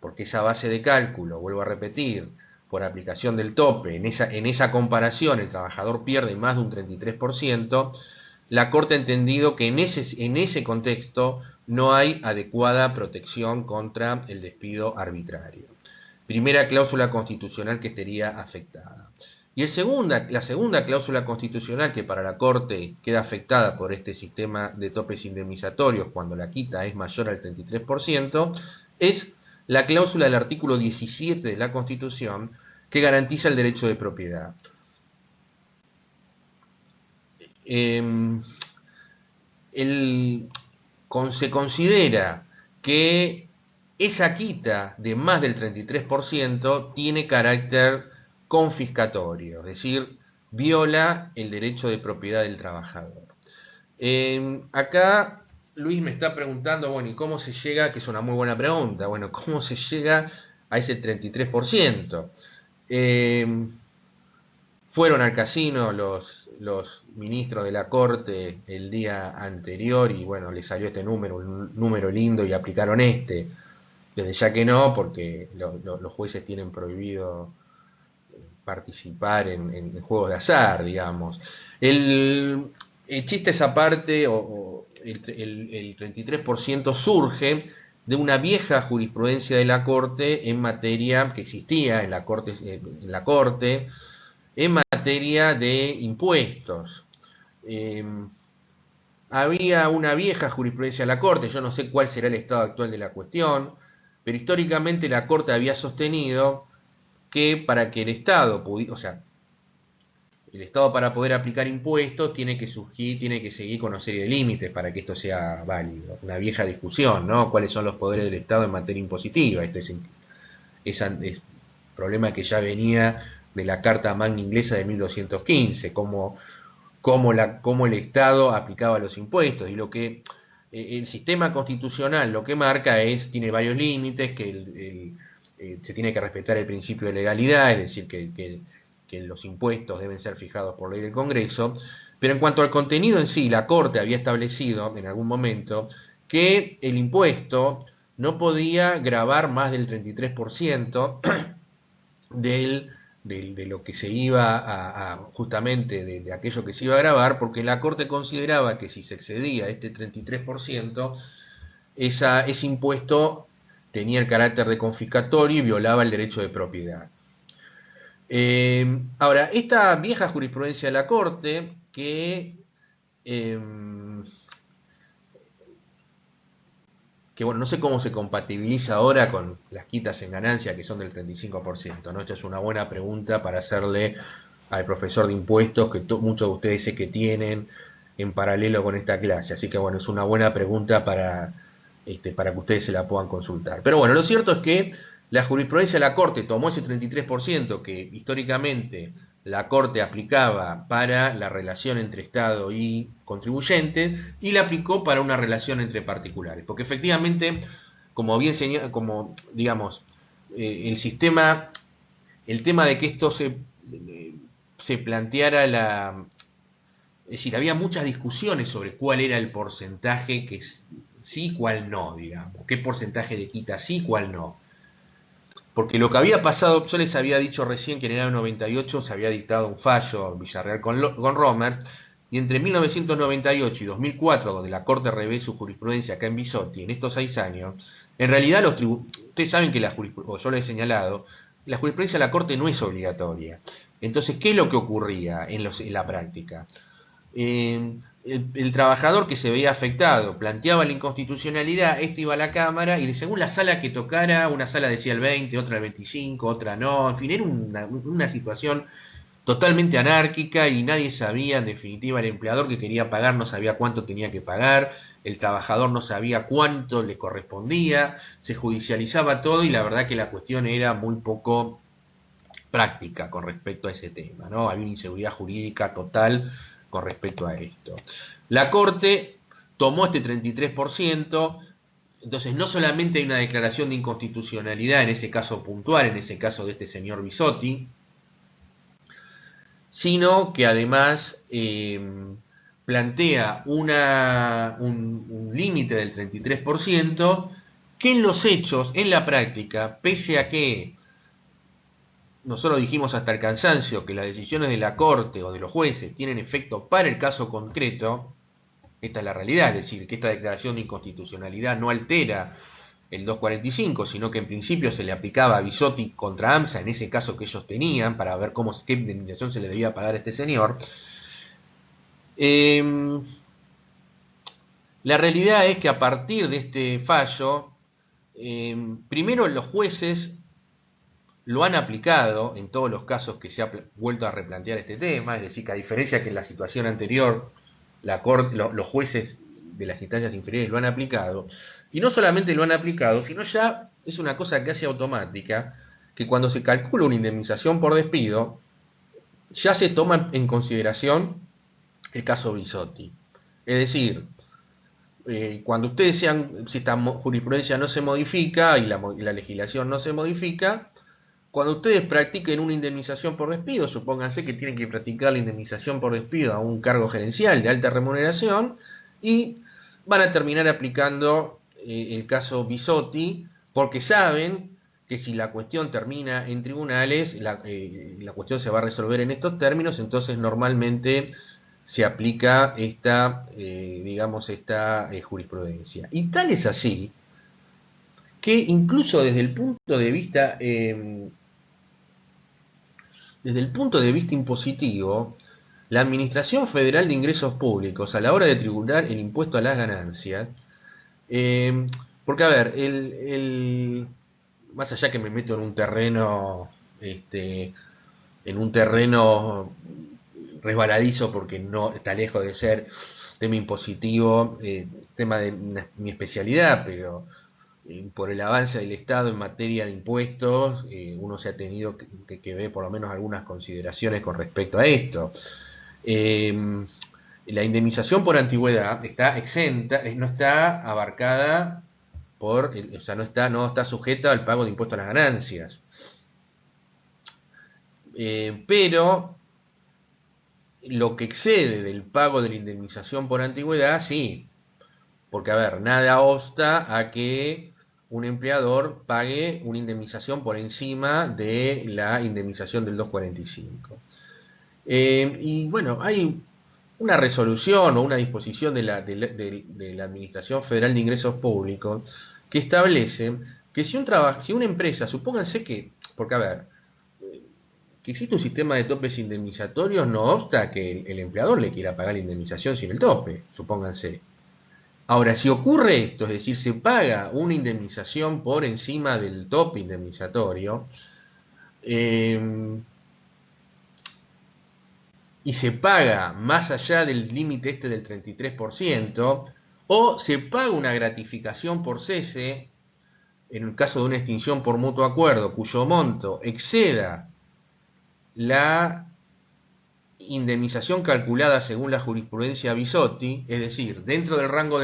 porque esa base de cálculo, vuelvo a repetir, por aplicación del tope, en esa comparación el trabajador pierde más de un 33%, la Corte ha entendido que en ese contexto no hay adecuada protección contra el despido arbitrario. Primera cláusula constitucional que estaría afectada. Y la segunda cláusula constitucional que para la Corte queda afectada por este sistema de topes indemnizatorios cuando la quita es mayor al 33%, es la cláusula del artículo 17 de la Constitución que garantiza el derecho de propiedad. Se considera que esa quita de más del 33% tiene carácter confiscatorio, es decir, viola el derecho de propiedad del trabajador. Acá Luis me está preguntando, bueno, ¿y cómo se llega? Que es una muy buena pregunta. Bueno, ¿cómo se llega a ese 33%? Fueron al casino los ministros de la Corte el día anterior y bueno, les salió este número, un número lindo y aplicaron este. Desde ya que no, porque los jueces tienen prohibido participar en juegos de azar, digamos. El chiste esa parte, el 33% surge de una vieja jurisprudencia de la Corte en materia, que existía en la Corte en materia de impuestos. Había una vieja jurisprudencia de la Corte, yo no sé cuál será el estado actual de la cuestión, pero históricamente la Corte había sostenido que para que el Estado el Estado para poder aplicar impuestos tiene que seguir con una serie de límites para que esto sea válido. Una vieja discusión, ¿no? ¿Cuáles son los poderes del Estado en materia impositiva? Esto es problema que ya venía de la Carta Magna Inglesa de 1215, cómo el Estado aplicaba los impuestos. Y lo que el sistema constitucional lo que marca tiene varios límites, que se tiene que respetar el principio de legalidad, es decir, que los impuestos deben ser fijados por ley del Congreso, pero en cuanto al contenido en sí, la Corte había establecido en algún momento que el impuesto no podía gravar más del 33% de lo que se iba justamente de aquello que se iba a grabar, porque la Corte consideraba que si se excedía este 33%, ese impuesto tenía el carácter de confiscatorio y violaba el derecho de propiedad. Ahora, esta vieja jurisprudencia de la Corte, que bueno, no sé cómo se compatibiliza ahora con las quitas en ganancia que son del 35%, ¿no? Esta es una buena pregunta para hacerle al profesor de impuestos que muchos de ustedes sé que tienen en paralelo con esta clase. Así que bueno, es una buena pregunta para que ustedes se la puedan consultar. Pero bueno, lo cierto es que la jurisprudencia de la Corte tomó ese 33% que históricamente la Corte aplicaba para la relación entre Estado y contribuyente y la aplicó para una relación entre particulares. Porque efectivamente, como bien señala, como digamos, el sistema, el tema de que esto se planteara es decir, había muchas discusiones sobre cuál era el porcentaje que sí, cuál no, digamos. Qué porcentaje de quita sí, cuál no. Porque lo que había pasado, yo les había dicho recién que en el año 98 se había dictado un fallo en Villarreal con Romer, y entre 1998 y 2004, donde la Corte revé su jurisprudencia acá en Bisotti, en estos 6 años, en realidad ustedes saben que o yo lo he señalado, la jurisprudencia de la Corte no es obligatoria. Entonces, ¿qué es lo que ocurría en la práctica? El trabajador que se veía afectado planteaba la inconstitucionalidad, esto iba a la Cámara y según la sala que tocara, una sala decía el 20, otra el 25, otra no, en fin, era una situación totalmente anárquica y nadie sabía, en definitiva, el empleador que quería pagar no sabía cuánto tenía que pagar, el trabajador no sabía cuánto le correspondía, se judicializaba todo y la verdad que la cuestión era muy poco práctica con respecto a ese tema, ¿no? Había una inseguridad jurídica total con respecto a esto. La Corte tomó este 33%, entonces no solamente hay una declaración de inconstitucionalidad en ese caso puntual, en ese caso de este señor Bisotti, sino que además plantea un límite del 33% que en los hechos, en la práctica, pese a que nosotros dijimos hasta el cansancio que las decisiones de la Corte o de los jueces tienen efecto para el caso concreto, esta es la realidad, es decir, que esta declaración de inconstitucionalidad no altera el 245, sino que en principio se le aplicaba a Bisotti contra AMSA en ese caso que ellos tenían para ver qué indemnización se le debía pagar a este señor. La realidad es que a partir de este fallo, primero los jueces lo han aplicado en todos los casos que se ha vuelto a replantear este tema, es decir, que a diferencia que en la situación anterior, los jueces de las instancias inferiores lo han aplicado, y no solamente lo han aplicado, sino ya es una cosa casi automática, que cuando se calcula una indemnización por despido, ya se toma en consideración el caso Bisotti. Es decir, cuando ustedes si esta jurisprudencia no se modifica y la legislación no se modifica, cuando ustedes practiquen una indemnización por despido, supónganse que tienen que practicar la indemnización por despido a un cargo gerencial de alta remuneración y van a terminar aplicando el caso Bisotti porque saben que si la cuestión termina en tribunales, la cuestión se va a resolver en estos términos, entonces normalmente se aplica esta jurisprudencia. Y tal es así que incluso desde el punto de vista impositivo, la Administración Federal de Ingresos Públicos, a la hora de tributar el impuesto a las ganancias, porque a ver, más allá que me meto en un terreno resbaladizo porque no está lejos de ser tema impositivo, tema de mi especialidad, pero por el avance del Estado en materia de impuestos, uno se ha tenido que ver por lo menos algunas consideraciones con respecto a esto. la indemnización por antigüedad está exenta, no está abarcada por, o sea, no está sujeta al pago de impuestos a las ganancias. Pero lo que excede del pago de la indemnización por antigüedad, sí. Porque, a ver, nada obsta a que un empleador pague una indemnización por encima de la indemnización del 245. Y bueno, hay una resolución o una disposición de la Administración Federal de Ingresos Públicos que establece que si una empresa, supónganse que, porque a ver, que existe un sistema de topes indemnizatorios no obsta que el empleador le quiera pagar la indemnización sin el tope, supónganse. Ahora, si ocurre esto, es decir, se paga una indemnización por encima del tope indemnizatorio, y se paga más allá del límite este del 33%, o se paga una gratificación por cese, en el caso de una extinción por mutuo acuerdo, cuyo monto exceda la indemnización calculada según la jurisprudencia Bisotti, es decir, dentro del rango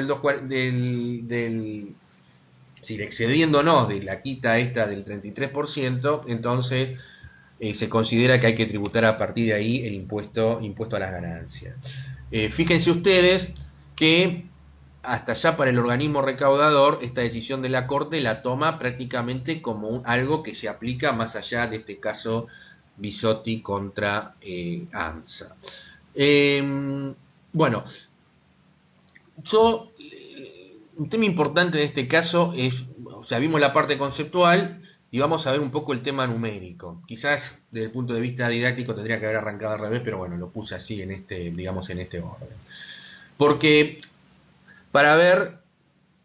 si excediéndonos de la quita esta del 33%, entonces se considera que hay que tributar a partir de ahí el impuesto a las ganancias. Fíjense ustedes que hasta ya para el organismo recaudador, esta decisión de la Corte la toma prácticamente como algo que se aplica más allá de este caso Bisotti contra AMSA. Bueno, un tema importante en este caso es, o sea, vimos la parte conceptual y vamos a ver un poco el tema numérico. Quizás desde el punto de vista didáctico tendría que haber arrancado al revés, pero bueno, lo puse así en digamos, en este orden. Porque para ver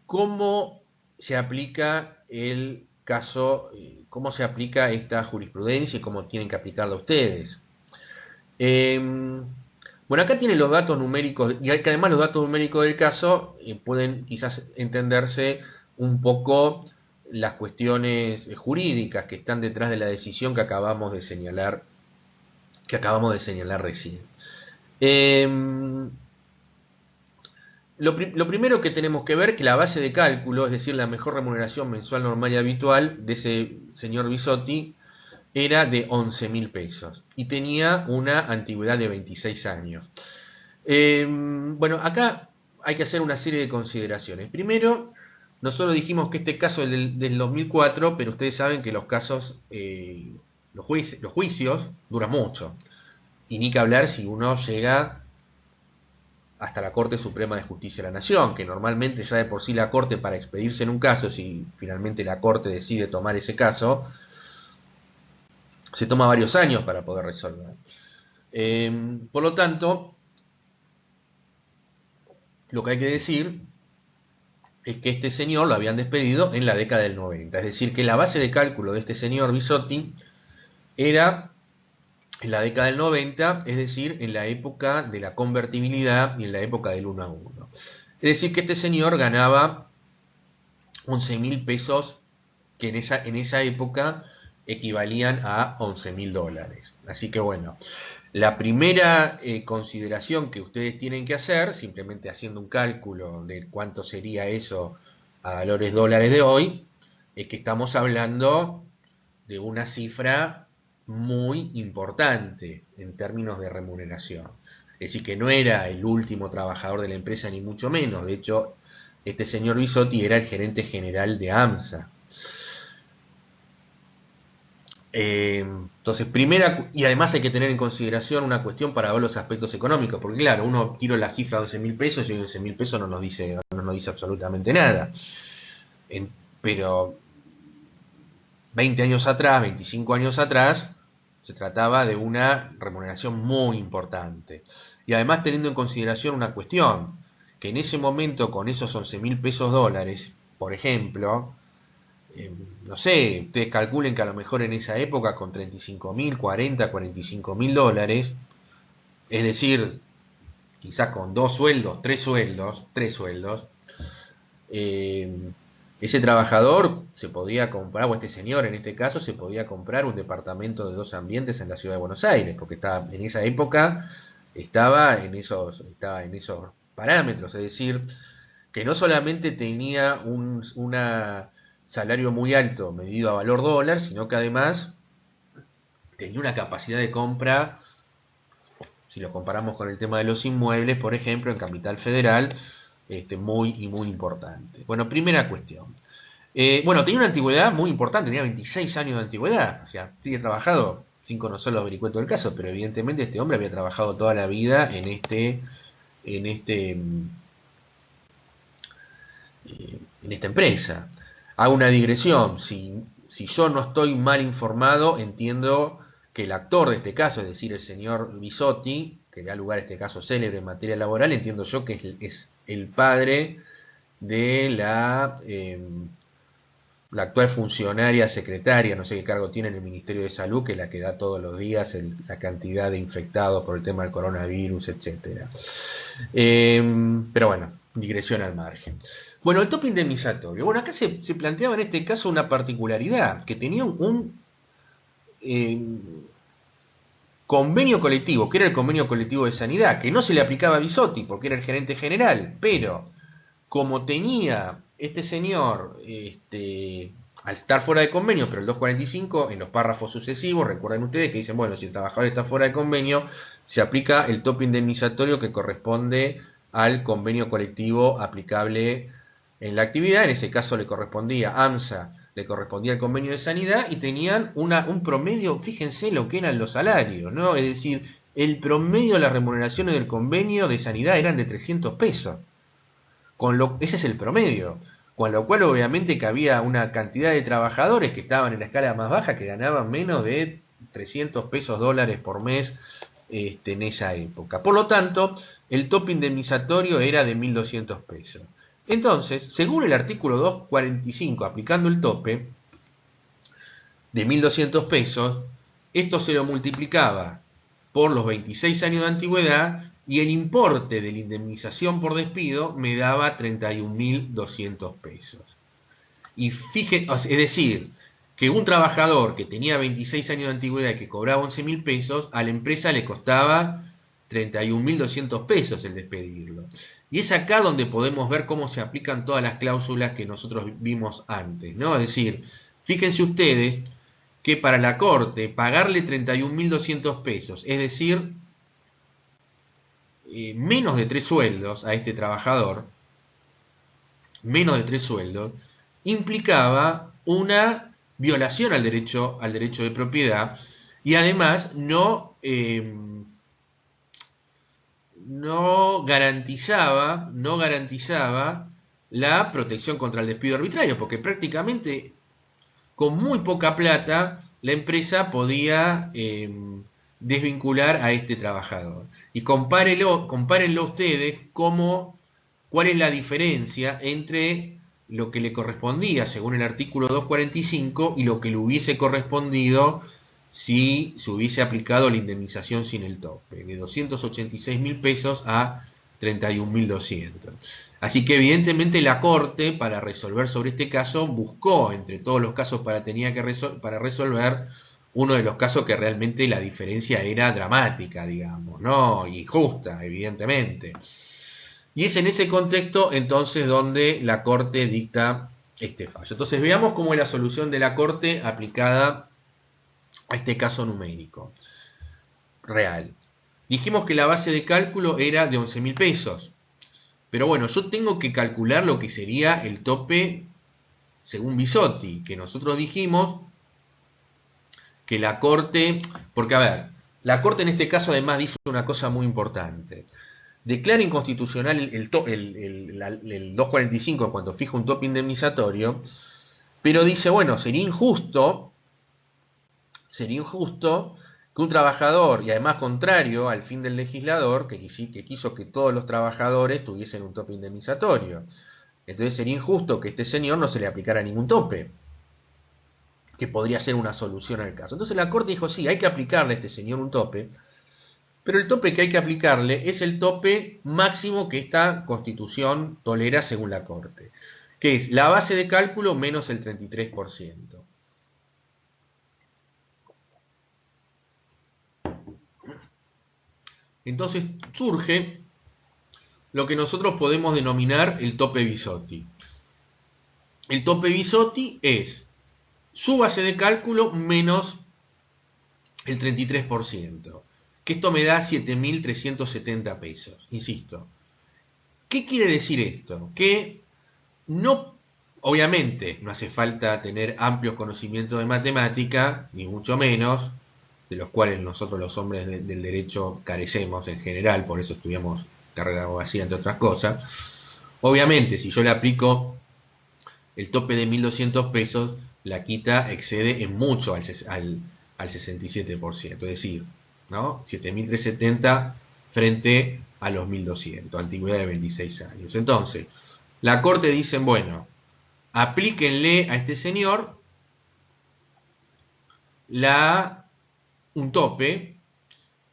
cómo se aplica el caso, cómo se aplica esta jurisprudencia y cómo tienen que aplicarla ustedes. Bueno, acá tienen los datos numéricos, y que además los datos numéricos del caso pueden quizás entenderse un poco las cuestiones jurídicas que están detrás de la decisión que acabamos de señalar recién. Lo primero que tenemos que ver es que la base de cálculo, es decir, la mejor remuneración mensual normal y habitual de ese señor Bisotti, era de 11.000 pesos y tenía una antigüedad de 26 años. Bueno, acá hay que hacer una serie de consideraciones. Primero, nosotros dijimos que este caso es del 2004, pero ustedes saben que los casos, los juicios duran mucho. Y ni que hablar si uno llega hasta la Corte Suprema de Justicia de la Nación, que normalmente ya de por sí la Corte, para expedirse en un caso, si finalmente la Corte decide tomar ese caso, se toma varios años para poder resolver. Por lo tanto, lo que hay que decir es que este señor lo habían despedido en la década del 90. Es decir, que la base de cálculo de este señor Bisotti era en la década del 90, es decir, en la época de la convertibilidad y en la época del 1 a 1. Es decir, que este señor ganaba 11.000 pesos, que en esa época equivalían a 11.000 dólares. Así que bueno, la primera consideración que ustedes tienen que hacer, simplemente haciendo un cálculo de cuánto sería eso a valores dólares de hoy, es que estamos hablando de una cifra muy importante en términos de remuneración. Es decir, que no era el último trabajador de la empresa, ni mucho menos. De hecho, este señor Bisotti era el gerente general de AMSA. Entonces, y además hay que tener en consideración una cuestión para ver los aspectos económicos, porque claro, uno tira la cifra de 11.000 pesos y 11.000 pesos no nos dice absolutamente nada. Pero 20 años atrás, 25 años atrás, se trataba de una remuneración muy importante. Y además teniendo en consideración una cuestión, que en ese momento con esos 11.000 pesos dólares, por ejemplo, no sé, ustedes calculen que a lo mejor en esa época con 35.000, 40, 45.000 dólares, es decir, quizás con 2 sueldos, 3 sueldos, ese trabajador se podía comprar, o este señor en este caso, se podía comprar un departamento de 2 ambientes en la ciudad de Buenos Aires, porque estaba, en esa época estaba en esos parámetros, es decir, que no solamente tenía un salario muy alto medido a valor dólar, sino que además tenía una capacidad de compra, si lo comparamos con el tema de los inmuebles, por ejemplo, en Capital Federal, muy importante. Bueno, primera cuestión. Bueno, tenía una antigüedad muy importante, tenía 26 años de antigüedad, o sea, sigue trabajado, sin conocer los vericuetos del caso, pero evidentemente este hombre había trabajado toda la vida en este, en esta empresa. Hago una digresión, si yo no estoy mal informado, entiendo que el actor de este caso, es decir, el señor Bisotti, que da lugar a este caso célebre en materia laboral, entiendo yo que es el padre de la actual funcionaria, secretaria, no sé qué cargo tiene en el Ministerio de Salud, que es la que da todos los días la cantidad de infectados por el tema del coronavirus, etcétera. Pero bueno, digresión al margen. Bueno, el tope indemnizatorio. Bueno, acá se planteaba en este caso una particularidad, que tenía un eh, convenio colectivo, que era el convenio colectivo de sanidad, que no se le aplicaba a Bisotti porque era el gerente general, pero como tenía este señor, al estar fuera de convenio, pero el 245, en los párrafos sucesivos, recuerden ustedes que dicen, bueno, si el trabajador está fuera de convenio, se aplica el tope indemnizatorio que corresponde al convenio colectivo aplicable en la actividad. En ese caso le correspondía a AMSA, le correspondía el convenio de sanidad y tenían un promedio, fíjense lo que eran los salarios, ¿no? Es decir, el promedio de las remuneraciones del convenio de sanidad eran de 300 pesos. Ese es el promedio. Con lo cual, obviamente, que había una cantidad de trabajadores que estaban en la escala más baja que ganaban menos de 300 pesos dólares por mes en esa época. Por lo tanto, el tope indemnizatorio era de 1.200 pesos. Entonces, según el artículo 245, aplicando el tope de 1.200 pesos, esto se lo multiplicaba por los 26 años de antigüedad y el importe de la indemnización por despido me daba 31.200 pesos. Y fíjense, es decir, que un trabajador que tenía 26 años de antigüedad y que cobraba 11.000 pesos, a la empresa le costaba 31.200 pesos el despedirlo. Y es acá donde podemos ver cómo se aplican todas las cláusulas que nosotros vimos antes, ¿no? Es decir, fíjense ustedes que para la Corte pagarle 31.200 pesos, es decir, menos de 3 sueldos a este trabajador, menos de 3 sueldos, implicaba una violación al derecho de propiedad y además no garantizaba la protección contra el despido arbitrario, porque prácticamente con muy poca plata la empresa podía desvincular a este trabajador. Y compárenlo ustedes cuál es la diferencia entre lo que le correspondía según el artículo 245 y lo que le hubiese correspondido si se hubiese aplicado la indemnización sin el tope, de 286.000 pesos a 31.200. Así que evidentemente la Corte, para resolver sobre este caso, buscó entre todos los casos para resolver uno de los casos que realmente la diferencia era dramática, digamos, ¿no? Y justa, evidentemente. Y es en ese contexto entonces donde la Corte dicta este fallo. Entonces veamos cómo es la solución de la Corte aplicada a este caso numérico real. Dijimos que la base de cálculo era de 11.000 pesos. Pero bueno, yo tengo que calcular lo que sería el tope según Bisotti, que nosotros dijimos que la Corte, porque a ver, la Corte en este caso además dice una cosa muy importante. Declara inconstitucional el 245 cuando fija un tope indemnizatorio, pero dice, bueno, sería injusto que un trabajador, y además contrario al fin del legislador, que quiso que todos los trabajadores tuviesen un tope indemnizatorio. Entonces sería injusto que a este señor no se le aplicara ningún tope, que podría ser una solución al caso. Entonces la Corte dijo, sí, hay que aplicarle a este señor un tope, pero el tope que hay que aplicarle es el tope máximo que esta Constitución tolera según la Corte, que es la base de cálculo menos el 33%. Entonces surge lo que nosotros podemos denominar el tope Bisotti. El tope Bisotti es su base de cálculo menos el 33%, que esto me da 7.370 pesos, insisto. ¿Qué quiere decir esto? Que no, obviamente, no hace falta tener amplios conocimientos de matemática, ni mucho menos, de los cuales nosotros los hombres del derecho carecemos en general, por eso estudiamos carrera de abogacía, entre otras cosas. Obviamente, si yo le aplico el tope de 1.200 pesos, la quita excede en mucho al 67%, es decir, ¿no? 7.370 frente a los 1.200, antigüedad de 26 años. Entonces, la Corte dice, bueno, aplíquenle a este señor un tope,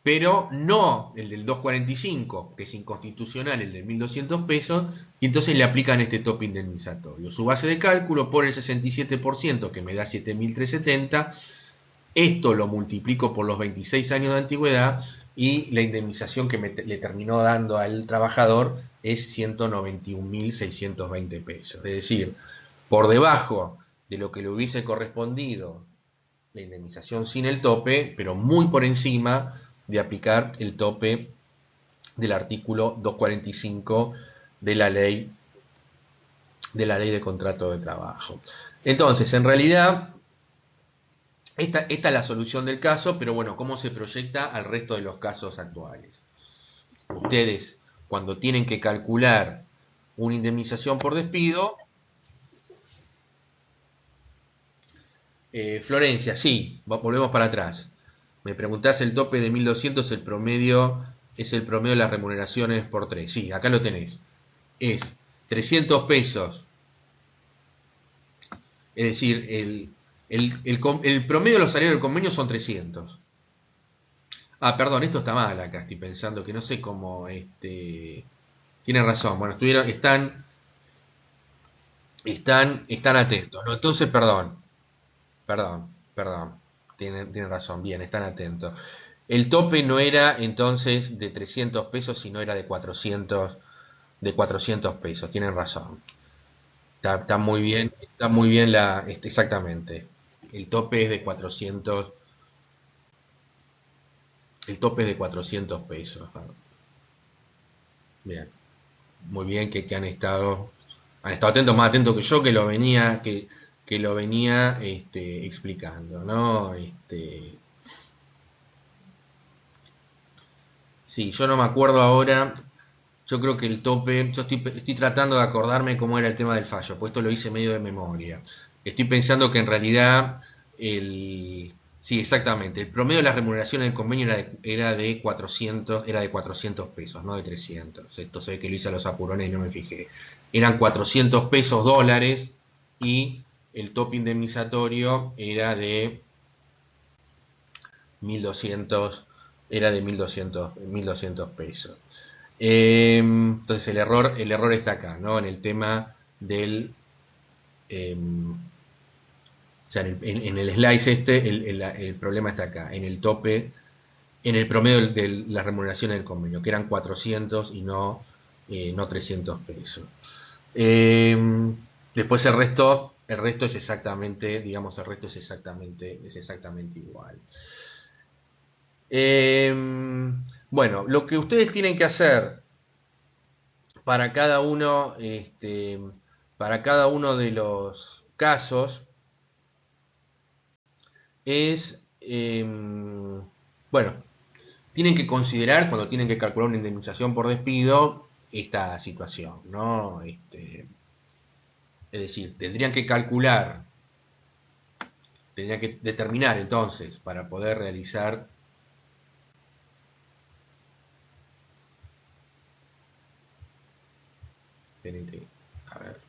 pero no el del 245, que es inconstitucional, el de 1.200 pesos, y entonces le aplican este tope indemnizatorio. Su base de cálculo por el 67%, que me da 7.370, esto lo multiplico por los 26 años de antigüedad y la indemnización que le terminó dando al trabajador es 191.620 pesos. Es decir, por debajo de lo que le hubiese correspondido la indemnización sin el tope, pero muy por encima de aplicar el tope del artículo 245 de la ley de contrato de trabajo. Entonces, en realidad, esta es la solución del caso, pero bueno, ¿cómo se proyecta al resto de los casos actuales? Ustedes, cuando tienen que calcular una indemnización por despido, Florencia, sí, volvemos para atrás. Me preguntás el tope de 1.200, es el promedio de las remuneraciones por 3. Sí, acá lo tenés. Es 300 pesos. Es decir, el promedio de los salarios del convenio son 300. Ah, perdón, esto está mal acá, estoy pensando que no sé cómo, tienen razón, bueno, están atentos, ¿no? Entonces, perdón, tienen razón, bien, están atentos. El tope no era entonces de 300 pesos, sino era de 400 pesos, tienen razón. Está muy bien exactamente. El tope es de 400, el tope es de 400 pesos. Bien, muy bien que han estado atentos, más atentos que yo que lo venía explicando, ¿no? Sí, yo no me acuerdo ahora. Yo creo que el tope, yo estoy tratando de acordarme cómo era el tema del fallo, pues esto lo hice medio de memoria. Estoy pensando que en realidad sí, exactamente, el promedio de la remuneración en el convenio era de 400 pesos, no de 300. Esto se ve que lo hice a los apurones y no me fijé. Eran 400 pesos dólares y el tope indemnizatorio era de 1.200 pesos. Entonces el error está acá, ¿no? En el tema o sea, en el slice el problema está acá, en el tope, en el promedio de la remuneración del convenio, que eran 400 y no 300 pesos. Después el resto es exactamente, digamos, es exactamente igual. Bueno, lo que ustedes tienen que hacer para cada uno, para cada uno de los casos es, bueno, tienen que considerar cuando tienen que calcular una indemnización por despido esta situación, ¿no? Es decir, tendrían que determinar entonces para poder realizar, a ver,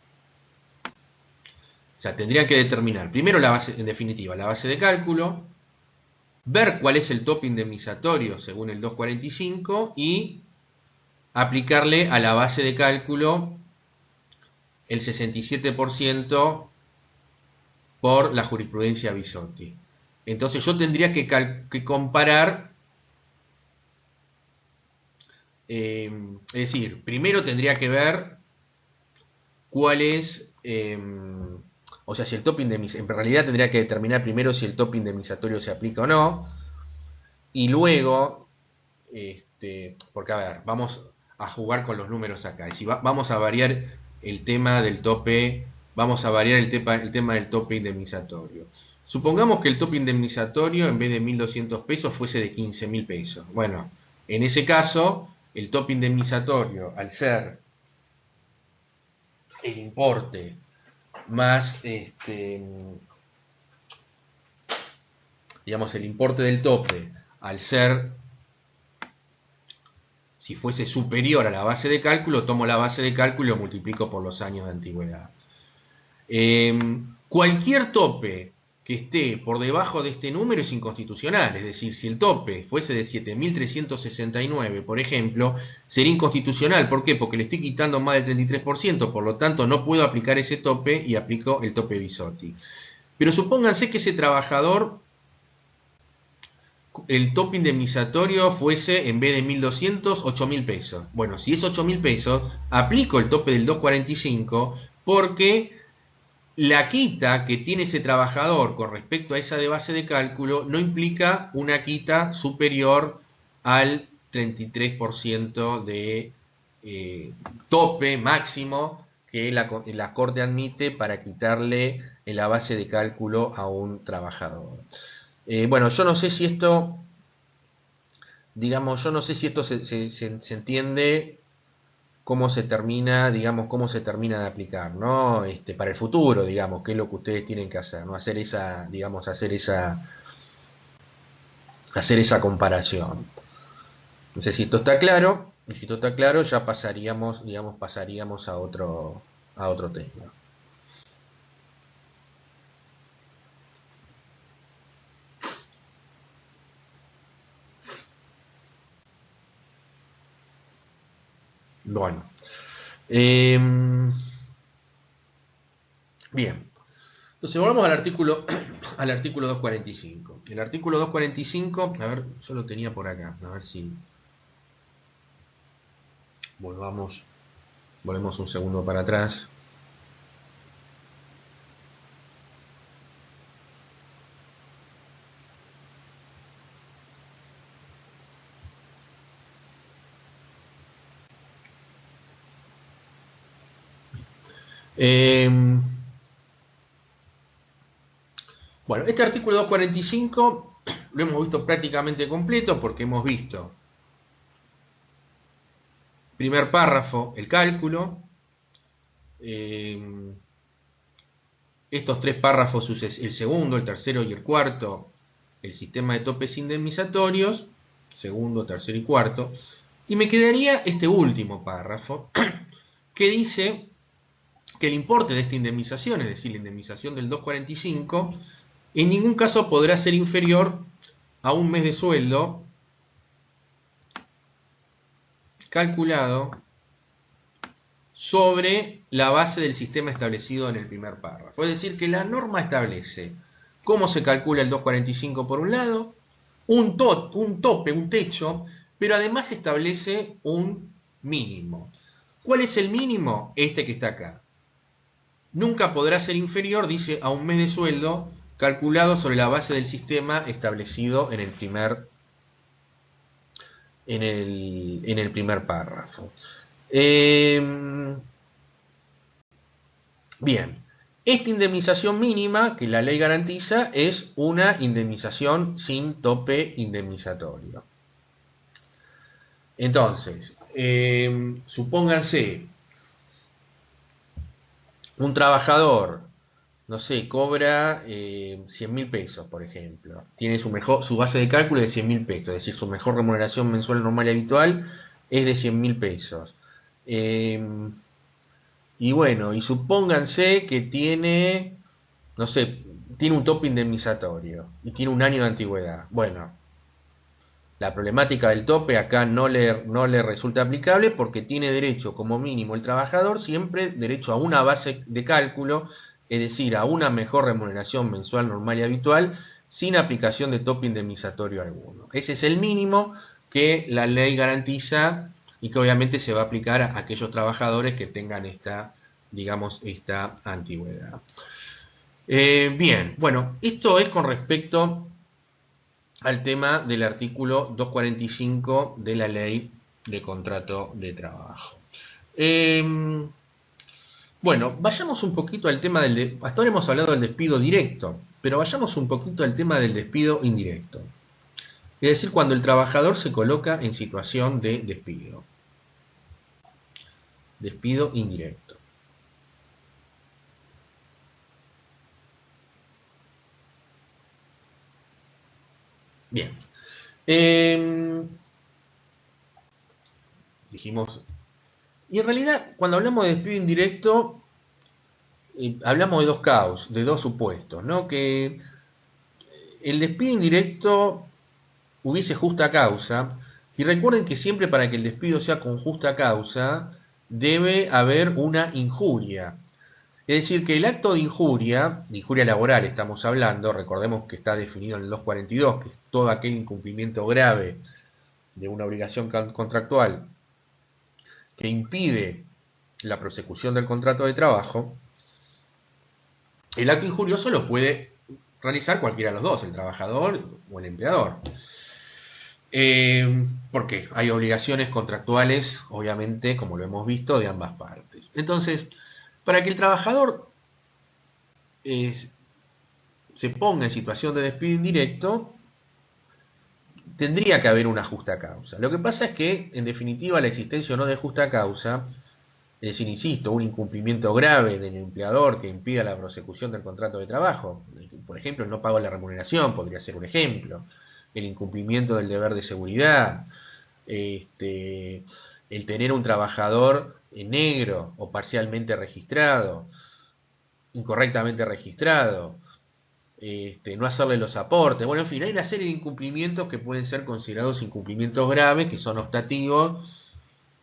o sea, tendrían que determinar primero la base, en definitiva, la base de cálculo, ver cuál es el tope indemnizatorio según el 245 y aplicarle a la base de cálculo el 67% por la jurisprudencia Bisotti. Entonces yo tendría que comparar Es decir, primero tendría que ver cuál es, o sea, si el tope indemnizatorio, en realidad tendría que determinar primero si el tope indemnizatorio se aplica o no, y luego, porque a ver, vamos a jugar con los números acá, y si vamos a variar el tema del tope, vamos a variar el tema del tope indemnizatorio. Supongamos que el tope indemnizatorio en vez de 1.200 pesos fuese de 15.000 pesos. Bueno, en ese caso, el tope indemnizatorio, al ser el importe más, digamos, el importe del tope, al ser, si fuese superior a la base de cálculo, tomo la base de cálculo y lo multiplico por los años de antigüedad. Cualquier tope que esté por debajo de este número es inconstitucional, es decir, si el tope fuese de 7.369, por ejemplo, sería inconstitucional. ¿Por qué? Porque le estoy quitando más del 33%, por lo tanto no puedo aplicar ese tope y aplico el tope Bisotti. Pero supónganse que ese trabajador, el tope indemnizatorio fuese en vez de 1.200, 8.000 pesos. Bueno, si es 8.000 pesos, aplico el tope del 245 porque la quita que tiene ese trabajador con respecto a esa de base de cálculo no implica una quita superior al 33% de tope máximo que la Corte admite para quitarle la base de cálculo a un trabajador. Bueno, yo no sé si esto, digamos, yo no sé si esto se entiende cómo se termina, digamos, cómo se termina de aplicar, ¿no? Para el futuro, digamos, qué es lo que ustedes tienen que hacer, ¿no? Hacer esa, digamos, hacer esa comparación. No sé si esto está claro, y si esto está claro, ya pasaríamos, digamos, pasaríamos a otro tema. Bueno. Bien. Entonces volvamos al artículo, al artículo 245. El artículo 245, a ver, yo lo tenía por acá, a ver si volvemos un segundo para atrás. Bueno, este artículo 245 lo hemos visto prácticamente completo porque hemos visto primer párrafo, el cálculo, estos tres párrafos, el segundo, el tercero y el cuarto, el sistema de topes indemnizatorios, segundo, tercero y cuarto, y me quedaría este último párrafo que dice que el importe de esta indemnización, es decir, la indemnización del 245, en ningún caso podrá ser inferior a un mes de sueldo calculado sobre la base del sistema establecido en el primer párrafo. Es decir, que la norma establece cómo se calcula el 245 por un lado, un tope, un techo, pero además establece un mínimo. ¿Cuál es el mínimo? Este que está acá. Nunca podrá ser inferior, dice, a un mes de sueldo calculado sobre la base del sistema establecido en el primer, en el primer párrafo. Bien, esta indemnización mínima que la ley garantiza es una indemnización sin tope indemnizatorio. Entonces, supónganse, un trabajador, no sé, cobra 100.000 pesos, por ejemplo. Tiene su base de cálculo de 100.000 pesos, es decir, su mejor remuneración mensual normal y habitual es de 100.000 pesos. Y bueno, y supónganse que tiene, no sé, tiene un tope indemnizatorio y tiene un año de antigüedad. Bueno, la problemática del tope acá no le resulta aplicable porque tiene derecho, como mínimo, el trabajador siempre derecho a una base de cálculo, es decir, a una mejor remuneración mensual normal y habitual, sin aplicación de tope indemnizatorio alguno. Ese es el mínimo que la ley garantiza y que obviamente se va a aplicar a aquellos trabajadores que tengan esta, digamos, esta antigüedad. Bien, bueno, esto es con respecto al tema del artículo 245 de la ley de contrato de trabajo. Bueno, vayamos un poquito al tema hasta ahora hemos hablado del despido directo, pero vayamos un poquito al tema del despido indirecto. Es decir, cuando el trabajador se coloca en situación de despido. Despido indirecto. Bien. Dijimos. Y en realidad, cuando hablamos de despido indirecto, hablamos de de dos supuestos, ¿no? Que el despido indirecto hubiese justa causa, y recuerden que siempre para que el despido sea con justa causa, debe haber una injuria. Es decir, que el acto de injuria laboral estamos hablando, recordemos que está definido en el 242, que es todo aquel incumplimiento grave de una obligación contractual que impide la prosecución del contrato de trabajo, el acto injurioso lo puede realizar cualquiera de los dos, el trabajador o el empleador. Porque hay obligaciones contractuales, obviamente, como lo hemos visto, de ambas partes. Entonces, para que el trabajador se ponga en situación de despido indirecto, tendría que haber una justa causa. Lo que pasa es que, en definitiva, la existencia o no de justa causa, es decir, insisto, un incumplimiento grave del empleador que impida la prosecución del contrato de trabajo, por ejemplo, el no pago de la remuneración podría ser un ejemplo, el incumplimiento del deber de seguridad, el tener un trabajador negro o parcialmente registrado, incorrectamente registrado, no hacerle los aportes, bueno, en fin, hay una serie de incumplimientos que pueden ser considerados incumplimientos graves, que son optativos,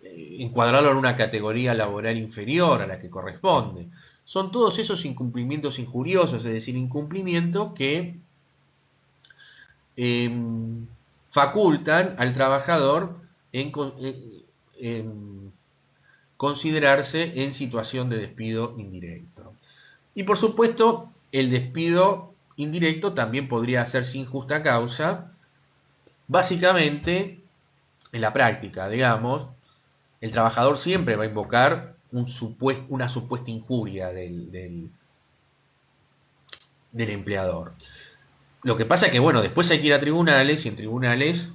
encuadrarlo en una categoría laboral inferior a la que corresponde. Son todos esos incumplimientos injuriosos, es decir, incumplimientos que facultan al trabajador en considerarse en situación de despido indirecto. Y por supuesto, el despido indirecto también podría ser sin justa causa. Básicamente, en la práctica, digamos, el trabajador siempre va a invocar una supuesta injuria del empleador. Lo que pasa es que, bueno, después hay que ir a tribunales y en tribunales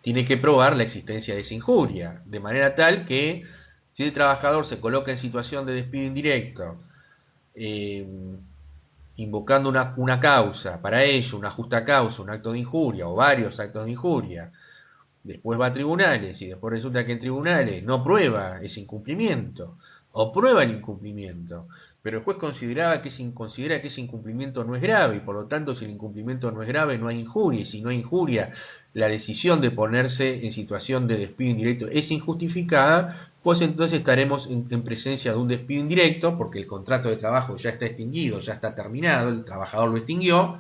tiene que probar la existencia de esa injuria, de manera tal que si el trabajador se coloca en situación de despido indirecto, invocando una causa para ello, una justa causa, un acto de injuria o varios actos de injuria, después va a tribunales y después resulta que en tribunales no prueba ese incumplimiento o prueba el incumplimiento, pero el juez considera que ese incumplimiento no es grave y por lo tanto si el incumplimiento no es grave no hay injuria y si no hay injuria la decisión de ponerse en situación de despido indirecto es injustificada, pues entonces estaremos en presencia de un despido indirecto porque el contrato de trabajo ya está extinguido, ya está terminado, el trabajador lo extinguió,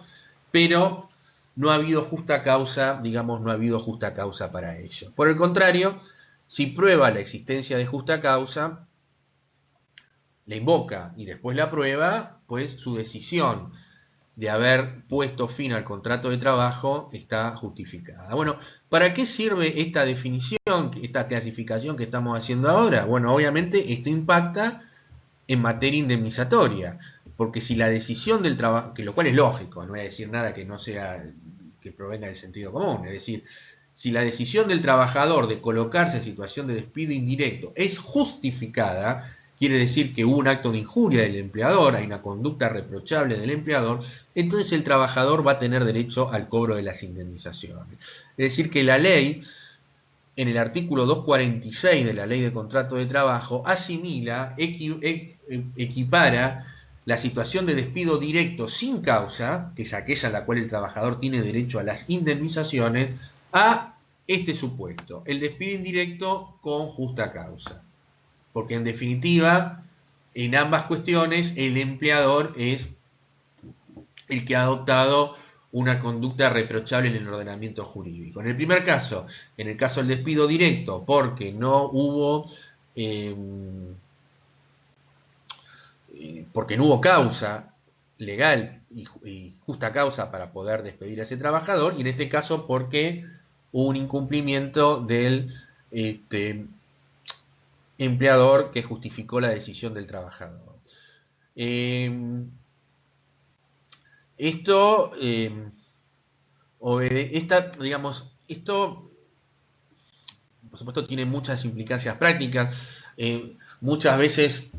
pero no ha habido justa causa, digamos, no ha habido justa causa para ello. Por el contrario, si prueba la existencia de justa causa, la invoca y después la prueba, pues su decisión de haber puesto fin al contrato de trabajo está justificada. Bueno, ¿para qué sirve esta definición, esta clasificación que estamos haciendo ahora? Bueno, obviamente esto impacta en materia indemnizatoria, porque si la decisión del trabajo, que lo cual es lógico, no voy a decir nada que no sea, que provenga del sentido común, es decir, si la decisión del trabajador de colocarse en situación de despido indirecto es justificada, quiere decir que hubo un acto de injuria del empleador, hay una conducta reprochable del empleador, entonces el trabajador va a tener derecho al cobro de las indemnizaciones. Es decir, que la ley, en el artículo 246 de la Ley de Contrato de Trabajo, asimila, equipara la situación de despido directo sin causa, que es aquella en la cual el trabajador tiene derecho a las indemnizaciones, a este supuesto, el despido indirecto con justa causa. Porque en definitiva, en ambas cuestiones, el empleador es el que ha adoptado una conducta reprochable en el ordenamiento jurídico. En el primer caso, en el caso del despido directo, porque no hubo causa legal y justa causa para poder despedir a ese trabajador, y en este caso porque hubo un incumplimiento del empleador que justificó la decisión del trabajador. Esto, esto, por supuesto, tiene muchas implicancias prácticas. Muchas veces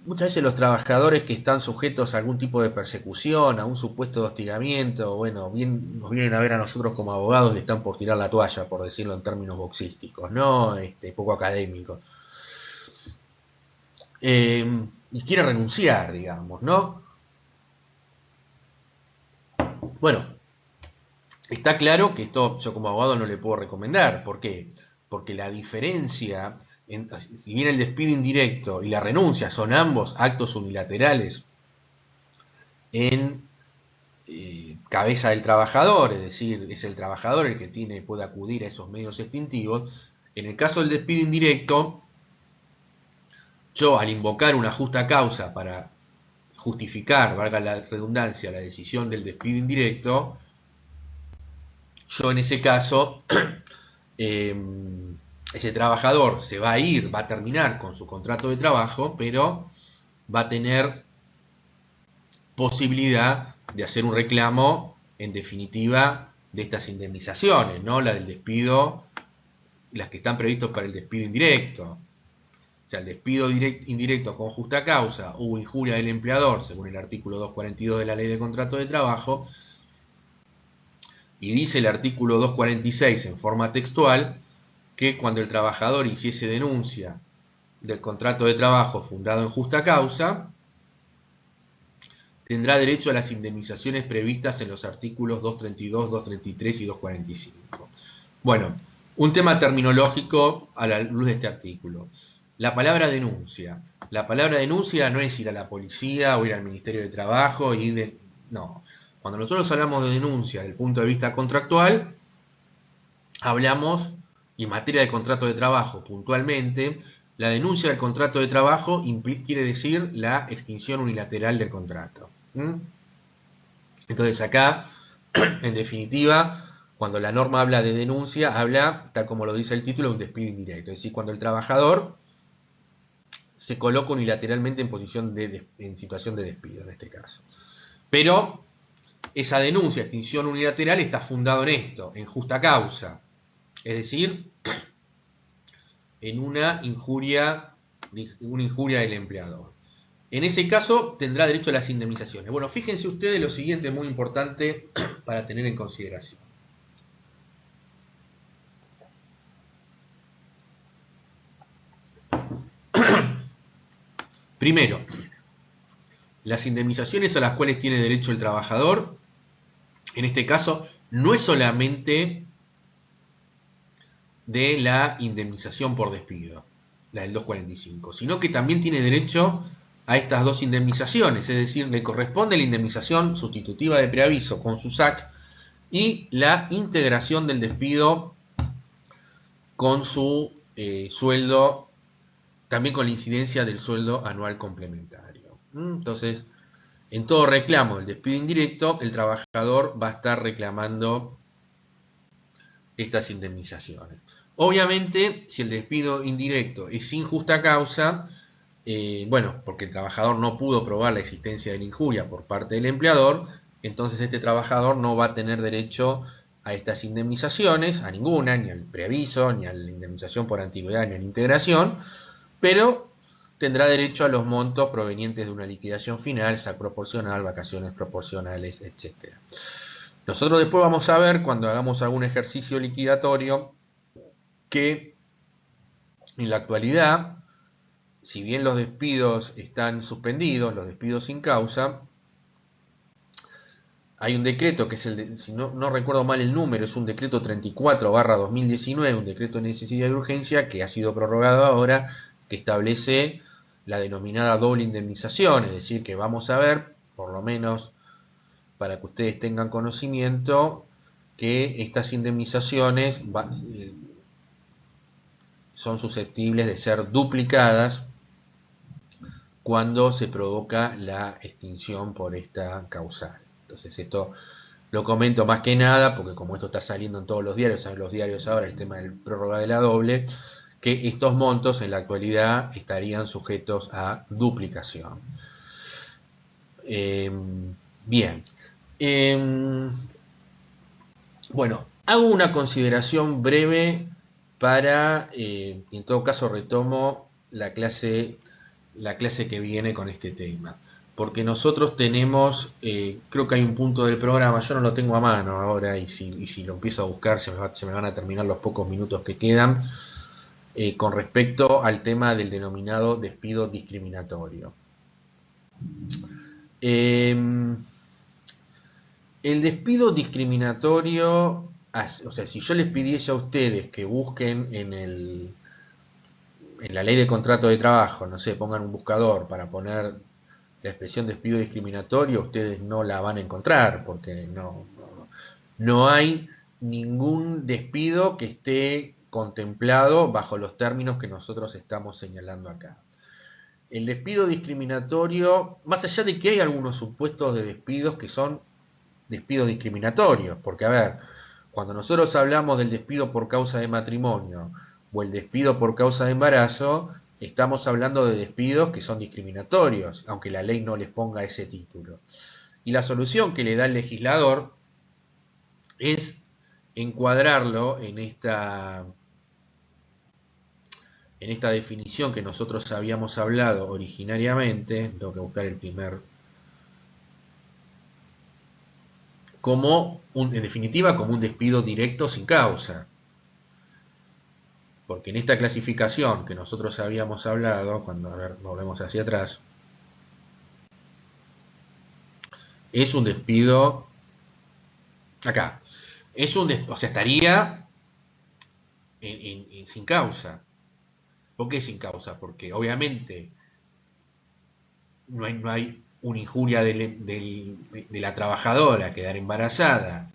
los trabajadores que están sujetos a algún tipo de persecución, a un supuesto de hostigamiento, bueno, nos vienen a ver a nosotros como abogados y están por tirar la toalla, por decirlo en términos boxísticos, ¿no? Poco académicos. Y quiere renunciar, digamos, ¿no? Bueno, está claro que esto yo como abogado no le puedo recomendar. ¿Por qué? Porque la diferencia, si bien el despido indirecto y la renuncia son ambos actos unilaterales en cabeza del trabajador, es decir, es el trabajador el que puede acudir a esos medios extintivos, en el caso del despido indirecto, yo al invocar una justa causa para justificar, valga la redundancia, la decisión del despido indirecto, yo en ese caso, ese trabajador se va a ir, va a terminar con su contrato de trabajo, pero va a tener posibilidad de hacer un reclamo, en definitiva, de estas indemnizaciones, ¿no? La del despido, las que están previstas para el despido indirecto. O sea, el despido indirecto con justa causa, hubo injuria del empleador, según el artículo 242 de la Ley de Contrato de Trabajo, y dice el artículo 246 en forma textual que cuando el trabajador hiciese denuncia del contrato de trabajo fundado en justa causa, tendrá derecho a las indemnizaciones previstas en los artículos 232, 233 y 245. Bueno, un tema terminológico a la luz de este artículo. La palabra denuncia. La palabra denuncia no es ir a la policía o ir al Ministerio de Trabajo no. Cuando nosotros hablamos de denuncia desde el punto de vista contractual, hablamos, y en materia de contrato de trabajo puntualmente, la denuncia del contrato de trabajo quiere decir la extinción unilateral del contrato. Entonces acá, en definitiva, cuando la norma habla de denuncia, habla, tal como lo dice el título, de un despido indirecto. Es decir, cuando el trabajador se coloca unilateralmente en situación de despido, en este caso. Pero esa denuncia, extinción unilateral, está fundado en esto, en justa causa. Es decir, en una injuria del empleador. En ese caso tendrá derecho a las indemnizaciones. Bueno, fíjense ustedes lo siguiente, muy importante para tener en consideración. Primero, las indemnizaciones a las cuales tiene derecho el trabajador, en este caso, no es solamente de la indemnización por despido, la del 245, sino que también tiene derecho a estas dos indemnizaciones, es decir, le corresponde la indemnización sustitutiva de preaviso con su SAC y la integración del despido con su sueldo, también con la incidencia del sueldo anual complementario. Entonces, en todo reclamo del despido indirecto, el trabajador va a estar reclamando estas indemnizaciones. Obviamente, si el despido indirecto es sin justa causa, bueno, porque el trabajador no pudo probar la existencia de la injuria por parte del empleador, entonces este trabajador no va a tener derecho a estas indemnizaciones, a ninguna, ni al preaviso, ni a la indemnización por antigüedad, ni a la integración, pero tendrá derecho a los montos provenientes de una liquidación final, SAC proporcional, vacaciones proporcionales, etc. Nosotros después vamos a ver, cuando hagamos algún ejercicio liquidatorio, que en la actualidad, si bien los despidos están suspendidos, los despidos sin causa, hay un decreto que es si no recuerdo mal el número, es un decreto 34/2019, un decreto de necesidad y urgencia que ha sido prorrogado ahora, que establece la denominada doble indemnización, es decir, que vamos a ver, por lo menos para que ustedes tengan conocimiento que estas indemnizaciones son susceptibles de ser duplicadas cuando se provoca la extinción por esta causal. Entonces esto lo comento más que nada porque como esto está saliendo en todos los diarios, saben los diarios ahora el tema del prórroga de la doble, que estos montos en la actualidad estarían sujetos a duplicación. Bien. Bueno, hago una consideración breve para, en todo caso retomo la clase que viene con este tema. Porque nosotros tenemos, creo que hay un punto del programa, yo no lo tengo a mano ahora y si lo empiezo a buscar se me van a terminar los pocos minutos que quedan, con respecto al tema del denominado despido discriminatorio. El despido discriminatorio, o sea, si yo les pidiese a ustedes que busquen en la ley de contrato de trabajo, no sé, pongan un buscador para poner la expresión despido discriminatorio, ustedes no la van a encontrar porque no hay ningún despido que esté contemplado bajo los términos que nosotros estamos señalando acá. El despido discriminatorio, más allá de que hay algunos supuestos de despidos que son despidos discriminatorios, porque a ver, cuando nosotros hablamos del despido por causa de matrimonio o el despido por causa de embarazo, estamos hablando de despidos que son discriminatorios, aunque la ley no les ponga ese título. Y la solución que le da el legislador es encuadrarlo en esta definición que nosotros habíamos hablado originariamente, tengo que buscar el primer, en definitiva, como un despido directo sin causa. Porque en esta clasificación que nosotros habíamos hablado, cuando, a ver, volvemos hacia atrás, es un despido, acá, o sea, estaría sin causa. ¿Por qué sin causa? Porque obviamente no hay una injuria de la trabajadora quedar embarazada,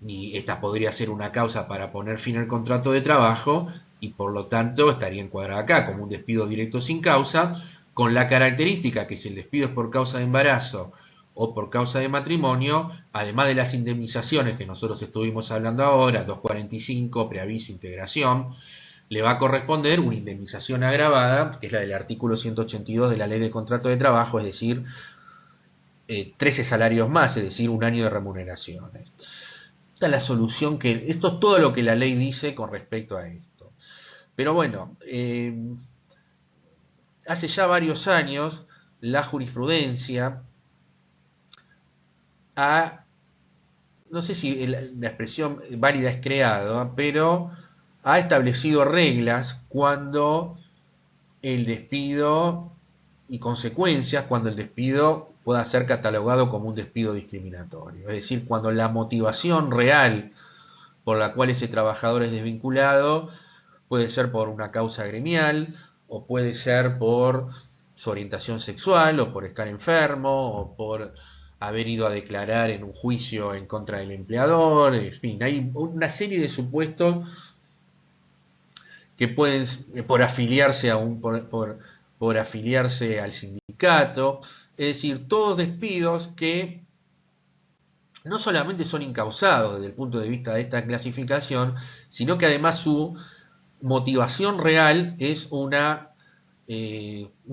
ni esta podría ser una causa para poner fin al contrato de trabajo, y por lo tanto estaría encuadrada acá como un despido directo sin causa, con la característica que si el despido es por causa de embarazo o por causa de matrimonio, además de las indemnizaciones que nosotros estuvimos hablando ahora, 245, preaviso, integración, le va a corresponder una indemnización agravada, que es la del artículo 182 de la Ley de Contrato de Trabajo, es decir, 13 salarios más, es decir, un año de remuneraciones. Esta es la solución esto es todo lo que la ley dice con respecto a esto. Pero bueno, hace ya varios años la jurisprudencia no sé si la expresión válida es creado, pero ha establecido reglas cuando el despido y consecuencias cuando el despido pueda ser catalogado como un despido discriminatorio. Es decir, cuando la motivación real por la cual ese trabajador es desvinculado puede ser por una causa gremial o puede ser por su orientación sexual o por estar enfermo o por haber ido a declarar en un juicio en contra del empleador. En fin, hay una serie de supuestos que pueden, por afiliarse por afiliarse al sindicato, es decir, todos despidos que no solamente son incausados desde el punto de vista de esta clasificación, sino que además su motivación real es un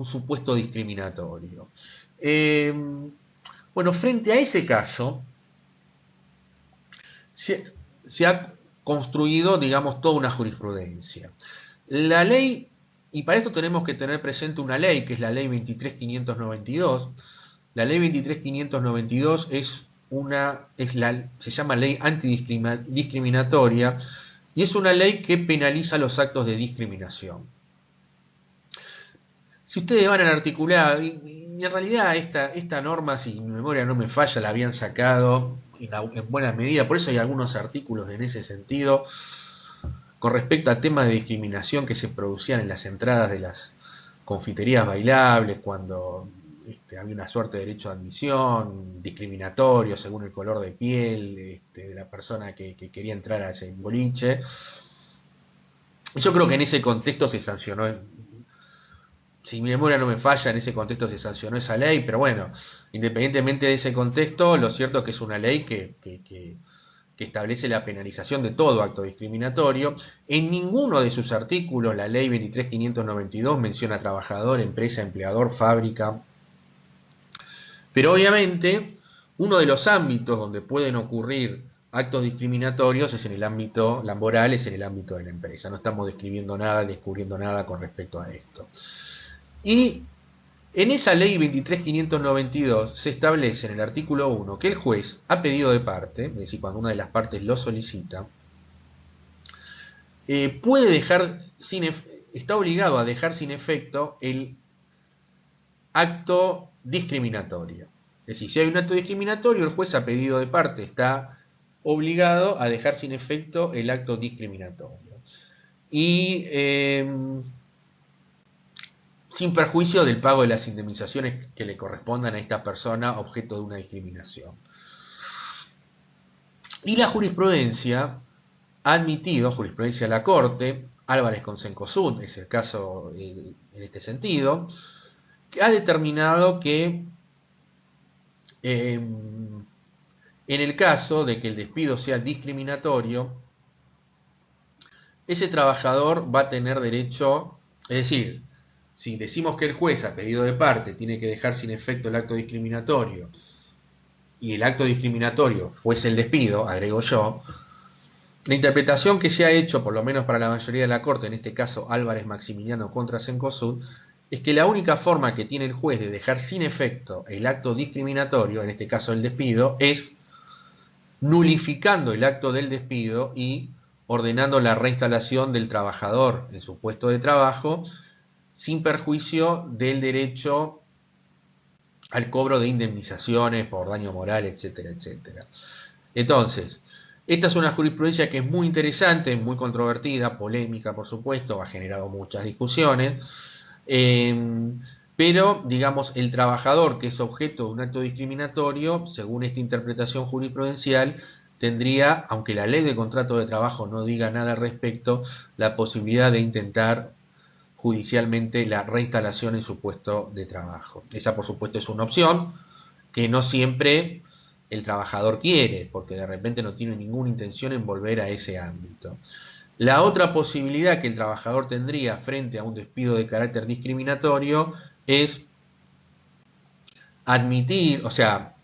supuesto discriminatorio. Bueno, frente a ese caso, se ha construido, digamos, toda una jurisprudencia. La ley, y para esto tenemos que tener presente una ley, que es la ley 23.592. La ley 23.592 se llama ley antidiscriminatoria y es una ley que penaliza los actos de discriminación. Si ustedes van al articulado, y en realidad esta norma, si mi memoria no me falla, la habían sacado en buena medida, por eso hay algunos artículos en ese sentido, con respecto a temas de discriminación que se producían en las entradas de las confiterías bailables, cuando había una suerte de derecho de admisión, discriminatorio según el color de piel de la persona que quería entrar a ese boliche. Yo creo que en ese contexto se sancionó, si mi memoria no me falla, en ese contexto se sancionó esa ley, pero bueno, independientemente de ese contexto, lo cierto es que es una ley que establece la penalización de todo acto discriminatorio. En ninguno de sus artículos la ley 23.592 menciona trabajador, empresa, empleador, fábrica. Pero obviamente uno de los ámbitos donde pueden ocurrir actos discriminatorios es en el ámbito laboral, es en el ámbito de la empresa. No estamos describiendo nada, descubriendo nada con respecto a esto. Y en esa ley 23.592 se establece en el artículo 1 que el juez, a pedido de parte, es decir, cuando una de las partes lo solicita, puede dejar está obligado a dejar sin efecto el acto discriminatorio. Es decir, si hay un acto discriminatorio, el juez, a pedido de parte, está obligado a dejar sin efecto el acto discriminatorio. Y sin perjuicio del pago de las indemnizaciones que le correspondan a esta persona objeto de una discriminación. Y la jurisprudencia ha admitido, jurisprudencia de la Corte, Álvarez con Cencosud es el caso en este sentido, que ha determinado que en el caso de que el despido sea discriminatorio, ese trabajador va a tener derecho, es decir, si decimos que el juez, a pedido de parte, tiene que dejar sin efecto el acto discriminatorio y el acto discriminatorio fuese el despido, agrego yo, la interpretación que se ha hecho, por lo menos para la mayoría de la Corte, en este caso Álvarez Maximiliano contra Cencosud, es que la única forma que tiene el juez de dejar sin efecto el acto discriminatorio, en este caso el despido, es nulificando el acto del despido y ordenando la reinstalación del trabajador en su puesto de trabajo, sin perjuicio del derecho al cobro de indemnizaciones por daño moral, etcétera, etcétera. Entonces, esta es una jurisprudencia que es muy interesante, muy controvertida, polémica, por supuesto, ha generado muchas discusiones, pero, digamos, el trabajador que es objeto de un acto discriminatorio, según esta interpretación jurisprudencial, tendría, aunque la ley de contrato de trabajo no diga nada al respecto, la posibilidad de intentar judicialmente la reinstalación en su puesto de trabajo. Esa, por supuesto, es una opción que no siempre el trabajador quiere, porque de repente no tiene ninguna intención en volver a ese ámbito. La otra posibilidad que el trabajador tendría frente a un despido de carácter discriminatorio es admitir, o sea,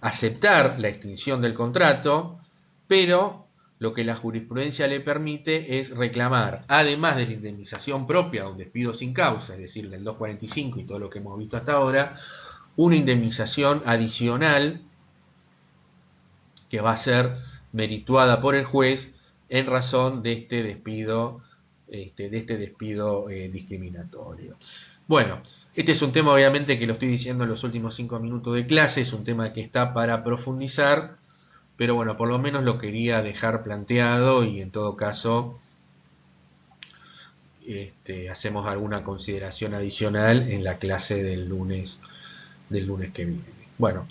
aceptar la extinción del contrato, pero lo que la jurisprudencia le permite es reclamar, además de la indemnización propia de un despido sin causa, es decir, del 245 y todo lo que hemos visto hasta ahora, una indemnización adicional que va a ser merituada por el juez en razón de este despido, discriminatorio. Bueno, este es un tema obviamente que lo estoy diciendo en los últimos 5 minutos de clase, es un tema que está para profundizar, pero bueno, por lo menos lo quería dejar planteado y en todo caso hacemos alguna consideración adicional en la clase del lunes que viene. Bueno,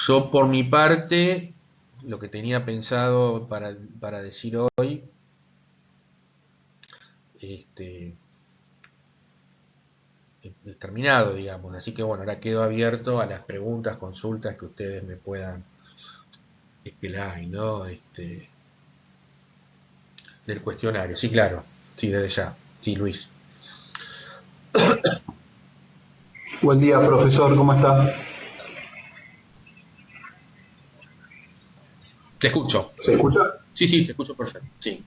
yo por mi parte, lo que tenía pensado para decir hoy, terminado, digamos. Así que bueno, ahora quedo abierto a las preguntas, consultas que ustedes me puedan espelar, ¿no? Del cuestionario. Sí, claro. Sí, desde ya. Sí, Luis. Buen día, profesor, ¿cómo está? Te escucho. ¿Se escucha? Sí, te escucho perfecto. Sí.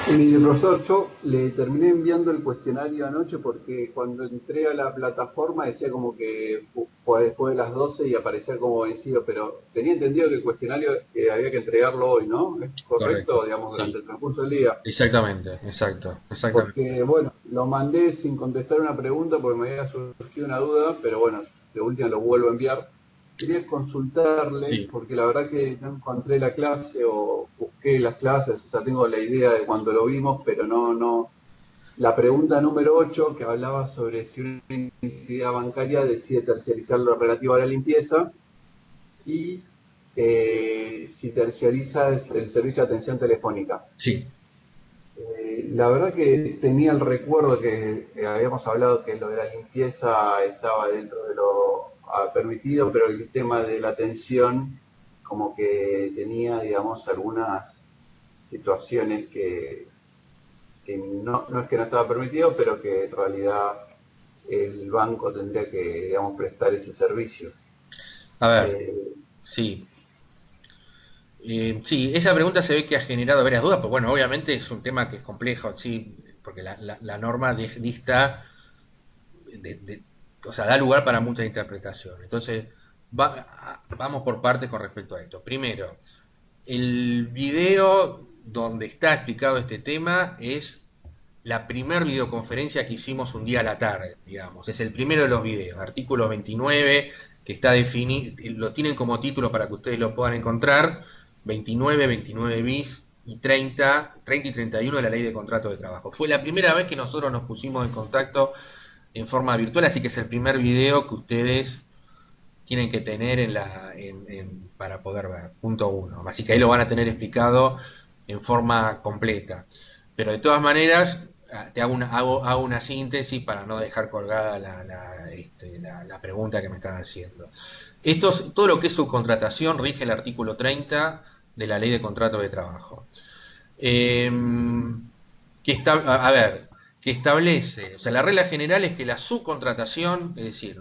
Mire, profesor, yo le terminé enviando el cuestionario anoche porque cuando entré a la plataforma decía como que fue después de las 12 y aparecía como vencido, pero tenía entendido que el cuestionario había que entregarlo hoy, ¿no? ¿Es correcto, Correcto. digamos, durante Sí. el transcurso del día? Exactamente. Exactamente. Porque, bueno, lo mandé sin contestar una pregunta porque me había surgido una duda, pero bueno, de última lo vuelvo a enviar. Quería consultarle, Sí. porque la verdad que no encontré la clase o busqué las clases, o sea, tengo la idea de cuando lo vimos, pero no. la pregunta número 8 que hablaba sobre si una entidad bancaria decide terciarizar lo relativo a la limpieza y si terciariza el servicio de atención telefónica. Sí. La verdad que tenía el recuerdo que habíamos hablado que lo de la limpieza estaba dentro de lo permitido, pero el tema de la atención como que tenía, digamos, algunas situaciones que no es que no estaba permitido, pero que en realidad el banco tendría que, digamos, prestar ese servicio. A ver, Eh, sí. Sí, esa pregunta se ve que ha generado varias dudas, pero bueno, obviamente es un tema que es complejo, sí, porque la norma dista, de- o sea, da lugar para muchas interpretaciones. Entonces, vamos por partes con respecto a esto. Primero, el video donde está explicado este tema es la primer videoconferencia que hicimos un día a la tarde, digamos. Es el primero de los videos, artículo 29, que está definido, lo tienen como título para que ustedes lo puedan encontrar, 29, 29 bis y 30, 30 y 31 de la ley de contrato de trabajo. Fue la primera vez que nosotros nos pusimos en contacto en forma virtual, así que es el primer video que ustedes tienen que tener para poder ver, punto uno. Así que ahí lo van a tener explicado en forma completa. Pero de todas maneras, te hago una síntesis para no dejar colgada la pregunta que me están haciendo. Todo lo que es subcontratación rige el artículo 30 de la ley de contrato de trabajo. Eh, a ver, que establece, o sea, la regla general es que la subcontratación, es decir,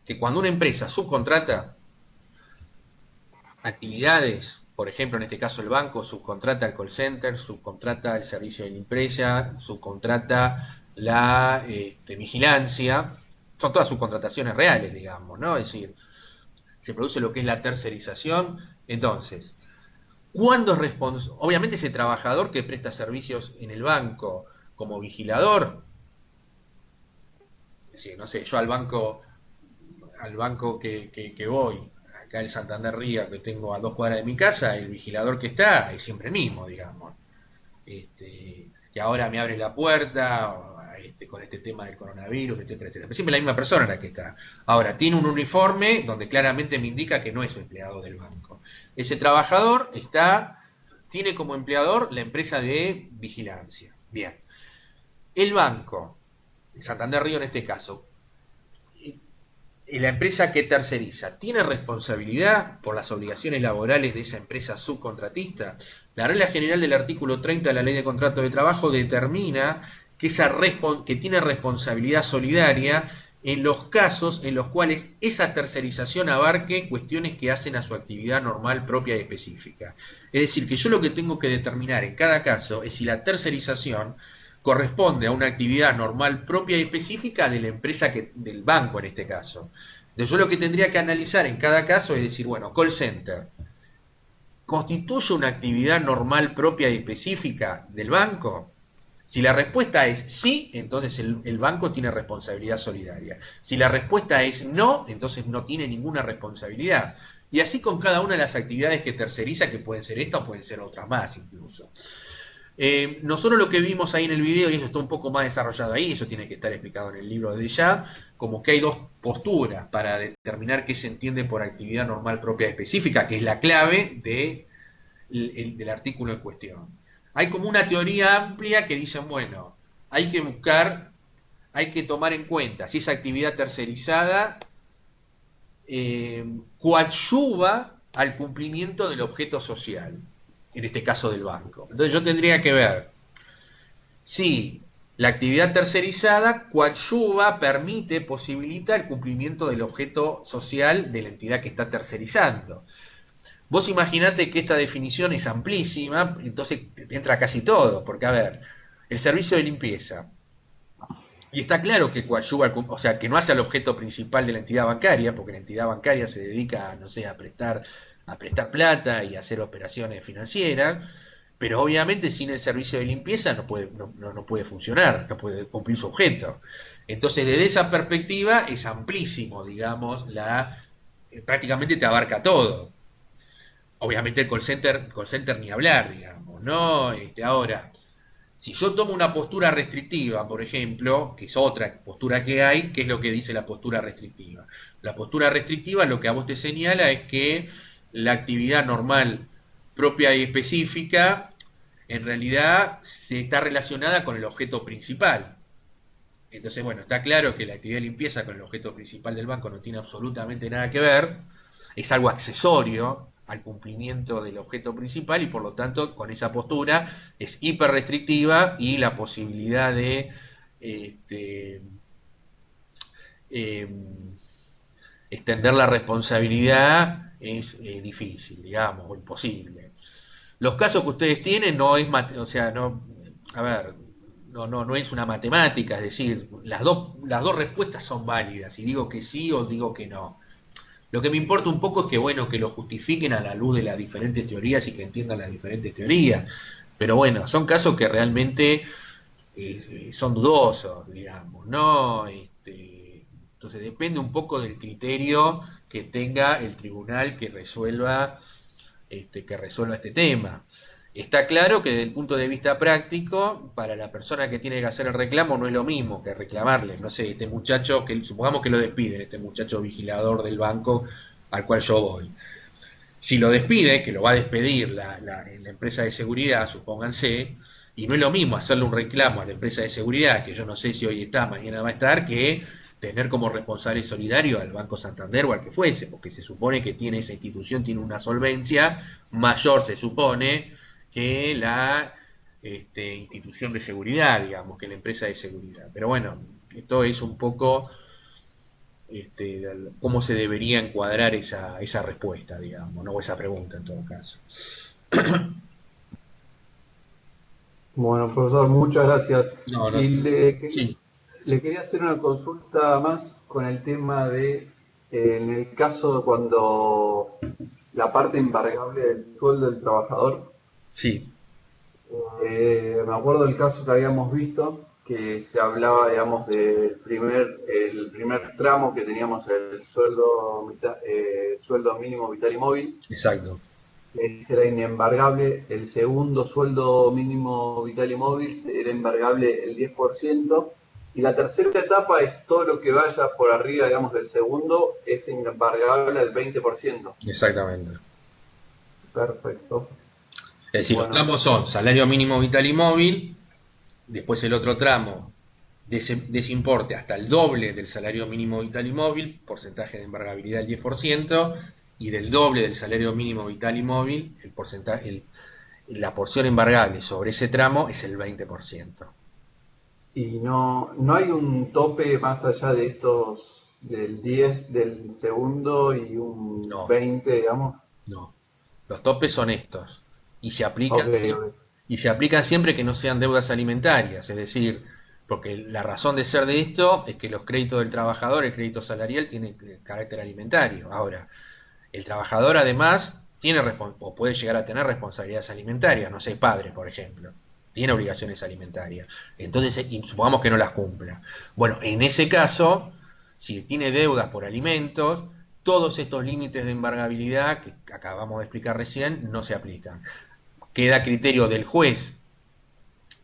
que cuando una empresa subcontrata actividades, por ejemplo, en este caso el banco subcontrata el call center, subcontrata el servicio de la empresa, subcontrata la vigilancia, son todas subcontrataciones reales, digamos, ¿no? Es decir, se produce lo que es la tercerización. Entonces, ¿cuándo es responsable? Obviamente ese trabajador que presta servicios en el banco como vigilador, es decir, no sé, yo al banco que voy, acá el Santander Ría, que tengo a 2 cuadras de mi casa, el vigilador que está es siempre el mismo, digamos. Que ahora me abre la puerta con este tema del coronavirus, etcétera, etcétera. Pero siempre la misma persona la que está. Ahora, tiene un uniforme donde claramente me indica que no es un empleado del banco. Ese trabajador tiene como empleador la empresa de vigilancia. Bien. El banco, Santander Río en este caso, la empresa que terceriza tiene responsabilidad por las obligaciones laborales de esa empresa subcontratista. La regla general del artículo 30 de la Ley de Contrato de Trabajo determina que tiene responsabilidad solidaria en los casos en los cuales esa tercerización abarque cuestiones que hacen a su actividad normal propia y específica. Es decir, que yo lo que tengo que determinar en cada caso es si la tercerización corresponde a una actividad normal propia y específica de la empresa del banco en este caso. Entonces yo lo que tendría que analizar en cada caso es decir, bueno, call center, ¿constituye una actividad normal propia y específica del banco? Si la respuesta es sí, entonces el banco tiene responsabilidad solidaria. Si la respuesta es no, entonces no tiene ninguna responsabilidad. Y así con cada una de las actividades que terceriza, que pueden ser esta o pueden ser otras más incluso. Nosotros lo que vimos ahí en el video, y eso está un poco más desarrollado ahí, eso tiene que estar explicado en el libro de ya, como que hay dos posturas para determinar qué se entiende por actividad normal propia específica, que es la clave del artículo en cuestión. Hay como una teoría amplia que dicen, bueno, hay que buscar, hay que tomar en cuenta si esa actividad tercerizada coadyuva al cumplimiento del objeto social, en este caso del banco. Entonces yo tendría que ver si la actividad tercerizada coadyuva, permite, posibilita el cumplimiento del objeto social de la entidad que está tercerizando. Vos imaginate que esta definición es amplísima, entonces entra casi todo, porque a ver, el servicio de limpieza, y está claro que coadyuva, o sea, que no hace al objeto principal de la entidad bancaria, porque la entidad bancaria se dedica, no sé, a prestar plata y a hacer operaciones financieras, pero obviamente sin el servicio de limpieza no puede funcionar, no puede cumplir su objeto. Entonces, desde esa perspectiva es amplísimo, digamos, prácticamente te abarca todo. Obviamente el call center ni hablar, digamos, ¿no? Ahora, Si yo tomo una postura restrictiva, por ejemplo, que es otra postura que hay, ¿qué es lo que dice la postura restrictiva? La postura restrictiva lo que a vos te señala es que la actividad normal propia y específica en realidad se está relacionada con el objeto principal. Entonces, bueno, está claro que la actividad de limpieza con el objeto principal del banco no tiene absolutamente nada que ver, es algo accesorio al cumplimiento del objeto principal y por lo tanto con esa postura es hiper restrictiva y la posibilidad de este, eh, extender la responsabilidad es difícil, digamos, o imposible. Los casos que ustedes tienen no es, o sea, no, a ver, no es una matemática, es decir, las dos respuestas son válidas, y digo que sí o digo que no. Lo que me importa un poco es que, bueno, que lo justifiquen a la luz de las diferentes teorías y que entiendan las diferentes teorías. Pero bueno, son casos que realmente son dudosos, digamos, ¿no? Entonces depende un poco del criterio que tenga el tribunal que resuelva este tema. Está claro que desde el punto de vista práctico, para la persona que tiene que hacer el reclamo no es lo mismo que reclamarle. No sé, este muchacho, que supongamos que lo despiden, este muchacho vigilador del banco al cual yo voy. Si lo despide, que lo va a despedir la empresa de seguridad, supónganse, y no es lo mismo hacerle un reclamo a la empresa de seguridad, que yo no sé si hoy está, mañana va a estar, que tener como responsable solidario al Banco Santander o al que fuese, porque se supone que tiene esa institución, tiene una solvencia mayor, se supone, que la institución de seguridad, digamos, que la empresa de seguridad. Pero bueno, esto es un poco cómo se debería encuadrar esa respuesta, digamos, ¿no? O esa pregunta en todo caso. Bueno, profesor, muchas gracias. No, no, Y sí, le quería hacer una consulta más con el tema de, en el caso cuando la parte embargable del sueldo del trabajador. sí, Me acuerdo del caso que habíamos visto, que se hablaba, digamos, el primer tramo que teníamos el sueldo, sueldo mínimo vital y móvil, exacto. que ese era inembargable. El segundo sueldo mínimo vital y móvil era embargable el 10%. Y la tercera etapa es todo lo que vaya por arriba, digamos, del segundo, es embargable al 20%. Exactamente. Perfecto. Es decir, los Bueno, tramos son salario mínimo vital y móvil, después el otro tramo de ese importe hasta el doble del salario mínimo vital y móvil, porcentaje de embargabilidad del 10%, y del doble del salario mínimo vital y móvil, la porción embargable sobre ese tramo es el 20%. y no hay un tope más allá de estos, del 10 del segundo y un No, 20, digamos. no. Los topes son estos. Y se Ok, aplican, ok. y se aplican siempre que no sean deudas alimentarias. Es decir, porque la razón de ser de esto es que los créditos del trabajador, el crédito salarial, tiene carácter alimentario. Ahora, el trabajador además tiene o puede llegar a tener responsabilidades alimentarias. No sé, padre, por ejemplo. Tiene obligaciones alimentarias. Entonces, y supongamos que no las cumpla. Bueno, en ese caso, si tiene deudas por alimentos, todos estos límites de embargabilidad que acabamos de explicar recién no se aplican. Queda a criterio del juez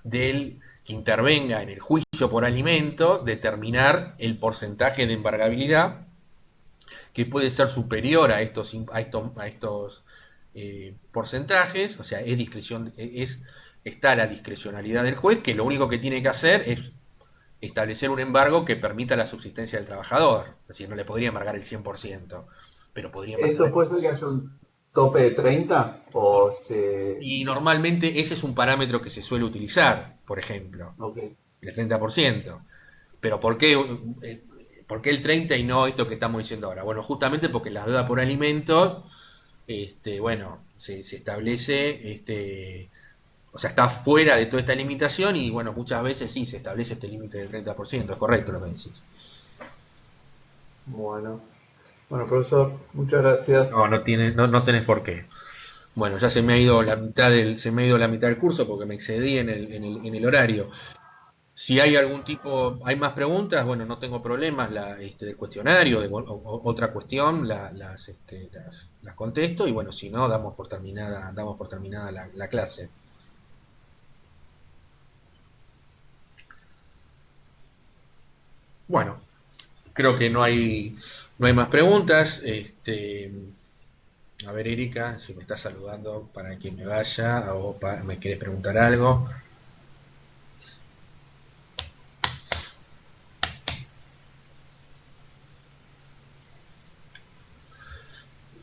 del que intervenga en el juicio por alimentos determinar el porcentaje de embargabilidad que puede ser superior a estos porcentajes, o sea, está la discrecionalidad del juez, que lo único que tiene que hacer es establecer un embargo que permita la subsistencia del trabajador. Es decir, no le podría embargar el 100%, pero podría embargar ¿Eso el... puede ser que haya un tope de 30 o se... Y normalmente ese es un parámetro que se suele utilizar, por ejemplo, Ok. el 30%. Pero por qué el 30 y no esto que estamos diciendo ahora? Bueno, justamente porque las deudas por alimentos, bueno, se establece, o sea, está fuera de toda esta limitación y bueno, muchas veces sí se establece este límite del 30%, es correcto lo que decís. Bueno. Bueno, profesor, muchas gracias. No tenés por qué. Bueno, ya se me ha ido la mitad del curso porque me excedí en el horario. Si hay hay más preguntas, bueno, no tengo problemas, del cuestionario, otra cuestión, las contesto y bueno, si no, damos por terminada la clase. Bueno, creo que no hay más preguntas. A ver, Erika, si me estás saludando para que me vaya o me quieres preguntar algo.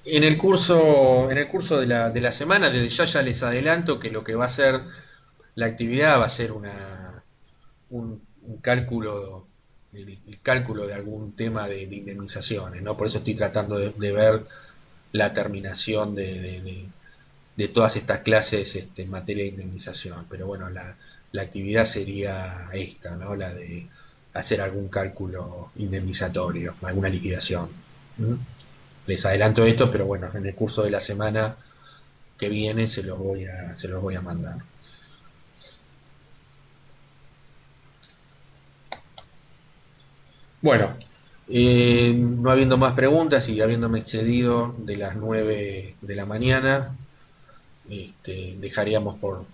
En el curso de la semana, desde ya les adelanto que lo que va a ser la actividad va a ser un cálculo, el cálculo de algún tema de indemnizaciones, ¿no? Por eso estoy tratando de ver la terminación de todas estas clases en materia de indemnización. Pero bueno, la actividad sería esta, ¿no? La de hacer algún cálculo indemnizatorio, alguna liquidación. ¿Mm? Les adelanto esto, pero bueno, en el curso de la semana que viene se los voy a mandar. Bueno, no habiendo más preguntas y habiéndome excedido de las 9 de la mañana, dejaríamos con-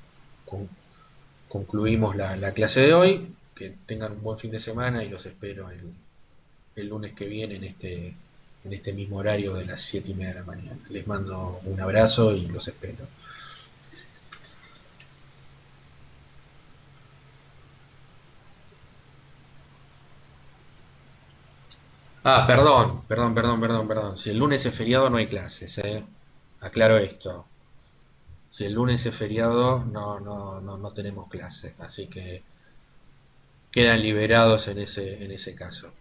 concluimos la clase de hoy. Que tengan un buen fin de semana y los espero el lunes que viene en este mismo horario de las 7:30 de la mañana. Les mando un abrazo y los espero. Perdón. Si el lunes es feriado no hay clases, ¿eh? Aclaro esto. Si el lunes es feriado no tenemos clases, así que quedan liberados en ese caso.